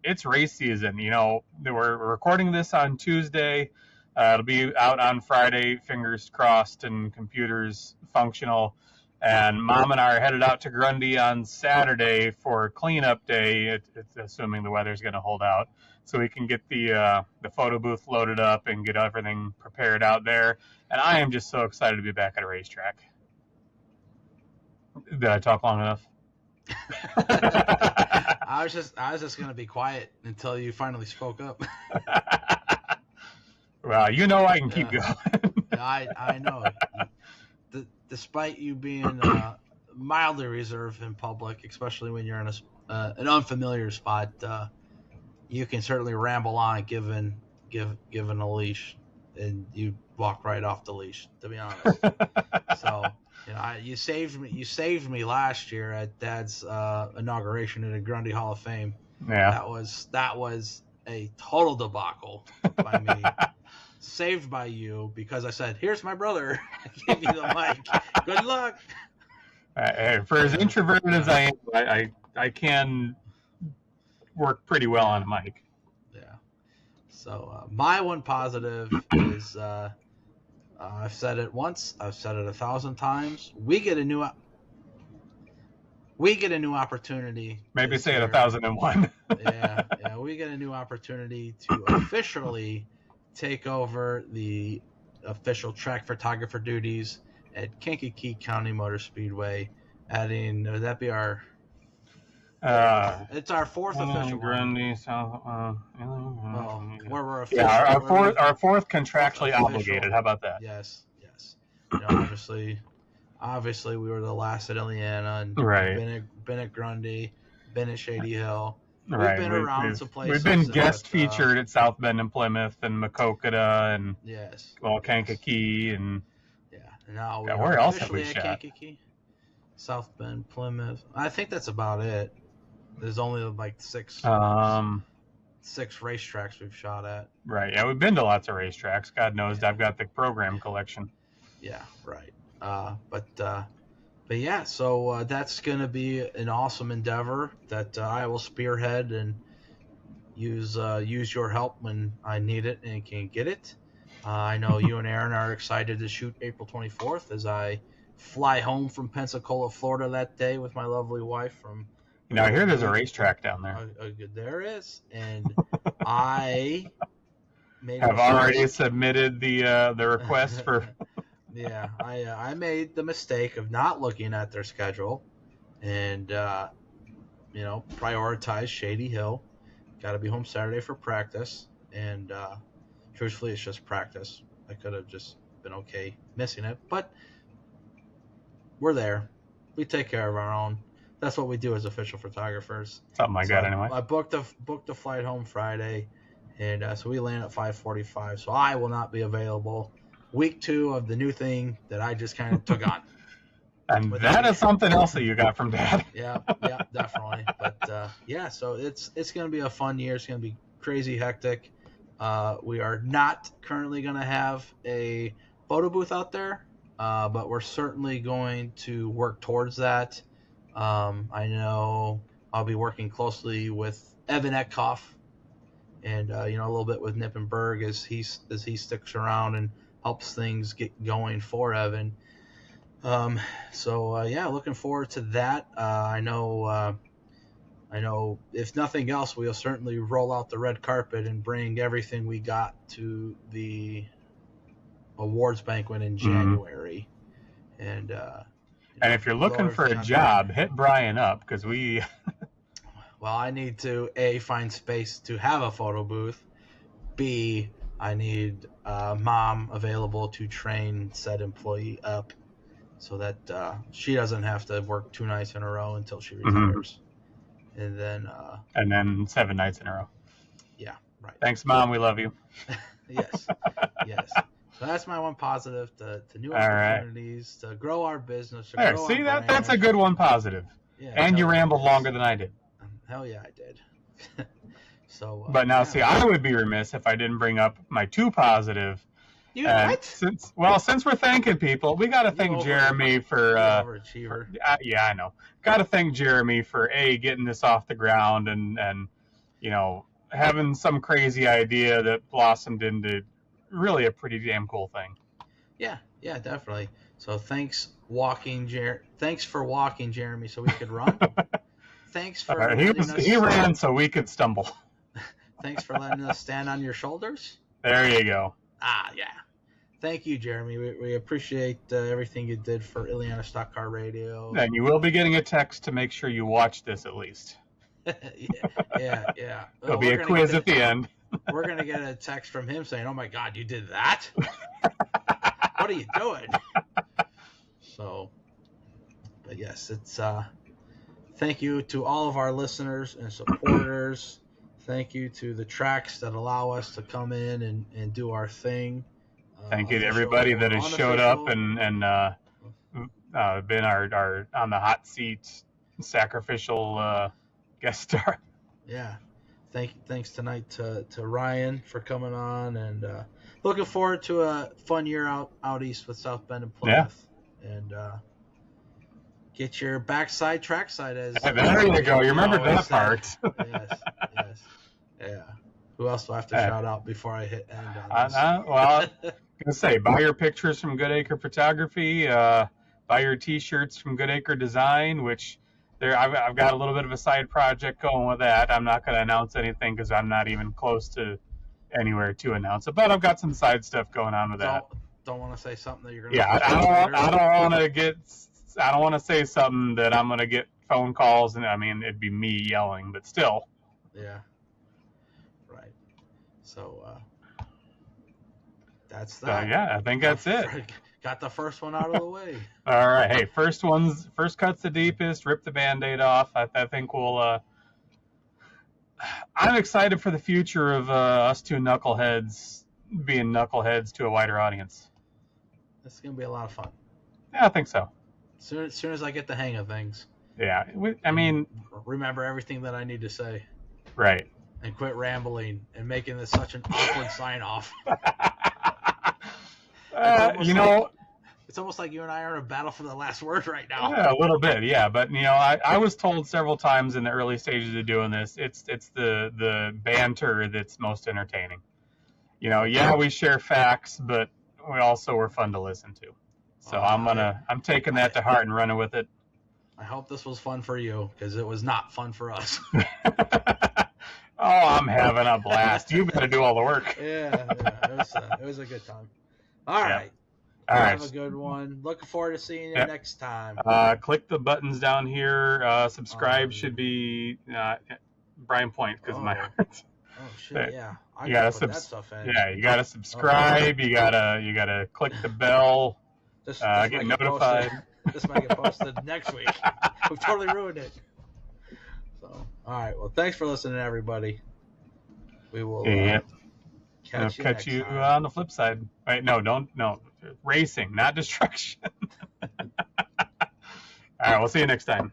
S1: it's race season. We're recording this on Tuesday. It'll be out on Friday, fingers crossed and computers functional. And Mom and I are headed out to Grundy on Saturday for cleanup day, it's assuming the weather's going to hold out. So we can get the photo booth loaded up and get everything prepared out there. And I am just so excited to be back at a racetrack. Did I talk long enough?
S2: I was just gonna be quiet until you finally spoke up.
S1: Well, I can keep going.
S2: I know. Despite you being mildly reserved in public, especially when you're in an unfamiliar spot, you can certainly ramble on given a leash, and you walk right off the leash. To be honest, so. You saved me last year at Dad's inauguration at the Grundy Hall of Fame.
S1: Yeah,
S2: that was a total debacle by me. Saved by you because I said, "Here's my brother. Give you the mic. Good luck."
S1: For as introverted as I am, I can work pretty well on a mic.
S2: Yeah. So my one positive is. I've said it once. I've said it 1,000 times. We get a new opportunity.
S1: Maybe say it 1,001.
S2: yeah. We get a new opportunity to officially take over the official track photographer duties at Kankakee County Motor Speedway. Would that be our? It's our fourth official
S1: Grundy,
S2: where we're official.
S1: Yeah, our fourth contractually obligated. How about that?
S2: Yes. Obviously, we were the last at Illiana, and
S1: right.
S2: Been at Grundy, been at Shady Hill. We've
S1: been
S2: around some places.
S1: We've been guest featured at South Bend and Plymouth and Makokata and Kankakee and
S2: now
S1: where else have we shot?
S2: Kankakee, South Bend, Plymouth. I think that's about it. There's only like six racetracks we've shot at.
S1: Right. Yeah, we've been to lots of racetracks. God knows I've got the program collection.
S2: Yeah. Right. But yeah. So that's gonna be an awesome endeavor that I will spearhead and use your help when I need it and can get it. I know you and Aaron are excited to shoot April 24th as I fly home from Pensacola, Florida that day with my lovely wife from.
S1: I hear there's a racetrack down there.
S2: There is, and I
S1: have already submitted the request for.
S2: Yeah, I made the mistake of not looking at their schedule, and prioritize Shady Hill. Got to be home Saturday for practice, and truthfully, it's just practice. I could have just been okay missing it, but we're there. We take care of our own. That's what we do as official photographers.
S1: Something like that, anyway.
S2: I booked a flight home Friday, and so we land at 5:45. So I will not be available. Week 2 of the new thing that I just kind of took on.
S1: And that is something else that you got from Dad.
S2: Yeah, definitely. But so it's going to be a fun year. It's going to be crazy hectic. We are not currently going to have a photo booth out there. but we're certainly going to work towards that. I know I'll be working closely with Evan Etkoff, and a little bit with Nippenberg as he sticks around and helps things get going for Evan. Looking forward to that. I know if nothing else, we'll certainly roll out the red carpet and bring everything we got to the awards banquet in January. And
S1: if you're looking for a job, hit Brian up, because we.
S2: Well, I need to find space to have a photo booth. B, I need mom available to train said employee up, so that she doesn't have to work 2 nights in a row until she retires. And then
S1: 7 nights in a row.
S2: Yeah, right.
S1: Thanks, Mom. We love you.
S2: Yes. So that's my one positive, to new opportunities, to grow our business.
S1: That's a good one positive. Yeah, and you rambled longer than I did.
S2: Hell yeah, I did.
S1: But now, I would be remiss if I didn't bring up my 2 positive.
S2: What?
S1: Since we're thanking people, we got to thank Jeremy for.
S2: Overachiever.
S1: Yeah, I know. Got to thank Jeremy for getting this off the ground and having some crazy idea that blossomed into really a pretty damn cool thing.
S2: Yeah, definitely. So thanks for walking, Jeremy, so we could run. Thanks for
S1: he ran so we could stumble.
S2: Thanks for letting us stand on your shoulders.
S1: There you go.
S2: Yeah. Thank you, Jeremy. We appreciate everything you did for Illiana Stock Car Radio.
S1: And you will be getting a text to make sure you watch this at least.
S2: Yeah.
S1: There'll be a quiz at the end.
S2: We're going to get a text from him saying, "Oh my God, you did that? What are you doing?" So, but yes, it's thank you to all of our listeners and supporters. Thank you to the tracks that allow us to come in and do our thing.
S1: Thank you to everybody that has showed up and been our on the hot seat sacrificial guest star.
S2: Yeah. Thanks tonight to Ryan for coming on, and looking forward to a fun year out east with South Bend and Plymouth. Yeah. And get your backside trackside as.
S1: There you go. You remember that part.
S2: Yes. Yeah. Who else do I have to shout out before I hit end on this?
S1: Well, I was gonna say, buy your pictures from Good Acre Photography. Buy your T-shirts from Good Acre Design, which. I've got a little bit of a side project going with that. I'm not going to announce anything because I'm not even close to anywhere to announce it. But I've got some side stuff going on with that.
S2: Don't want to say something that you're going to.
S1: Yeah, I don't want to say something that I'm going to get phone calls, and I mean it'd be me yelling, but still.
S2: Yeah. Right. So that's that.
S1: Yeah, I think that's it.
S2: Got the first one out of the way.
S1: All right. Hey, first cut's the deepest. Rip the Band-Aid off. I think we'll. I'm excited for the future of us 2 knuckleheads being knuckleheads to a wider audience.
S2: This is gonna be a lot of fun.
S1: Yeah, I think so.
S2: Soon as I get the hang of things.
S1: Yeah, I mean.
S2: Remember everything that I need to say.
S1: Right.
S2: And quit rambling and making this such an awkward sign off. It's almost like you and I are in a battle for the last word right now.
S1: Yeah, a little bit, yeah. But I was told several times in the early stages of doing this, it's the banter that's most entertaining. We share facts, but we also were fun to listen to. So I'm taking that to heart and running with it.
S2: I hope this was fun for you, because it was not fun for us.
S1: Oh, I'm having a blast. You've got to do all the work.
S2: Yeah, it was a good time. All right.
S1: All right.
S2: Have a good one. Looking forward to seeing you next time.
S1: Click the buttons down here. Subscribe should be Brian Point because of my heart.
S2: Oh shit! Yeah,
S1: you gotta put that stuff in. Yeah, you gotta subscribe. You gotta click the bell. Get notified.
S2: This might get posted next week. We've totally ruined it. So, all right. Well, thanks for listening, everybody. We will. Catch you
S1: on the flip side. Wait, no. Racing, not destruction. All right, we'll see you next time.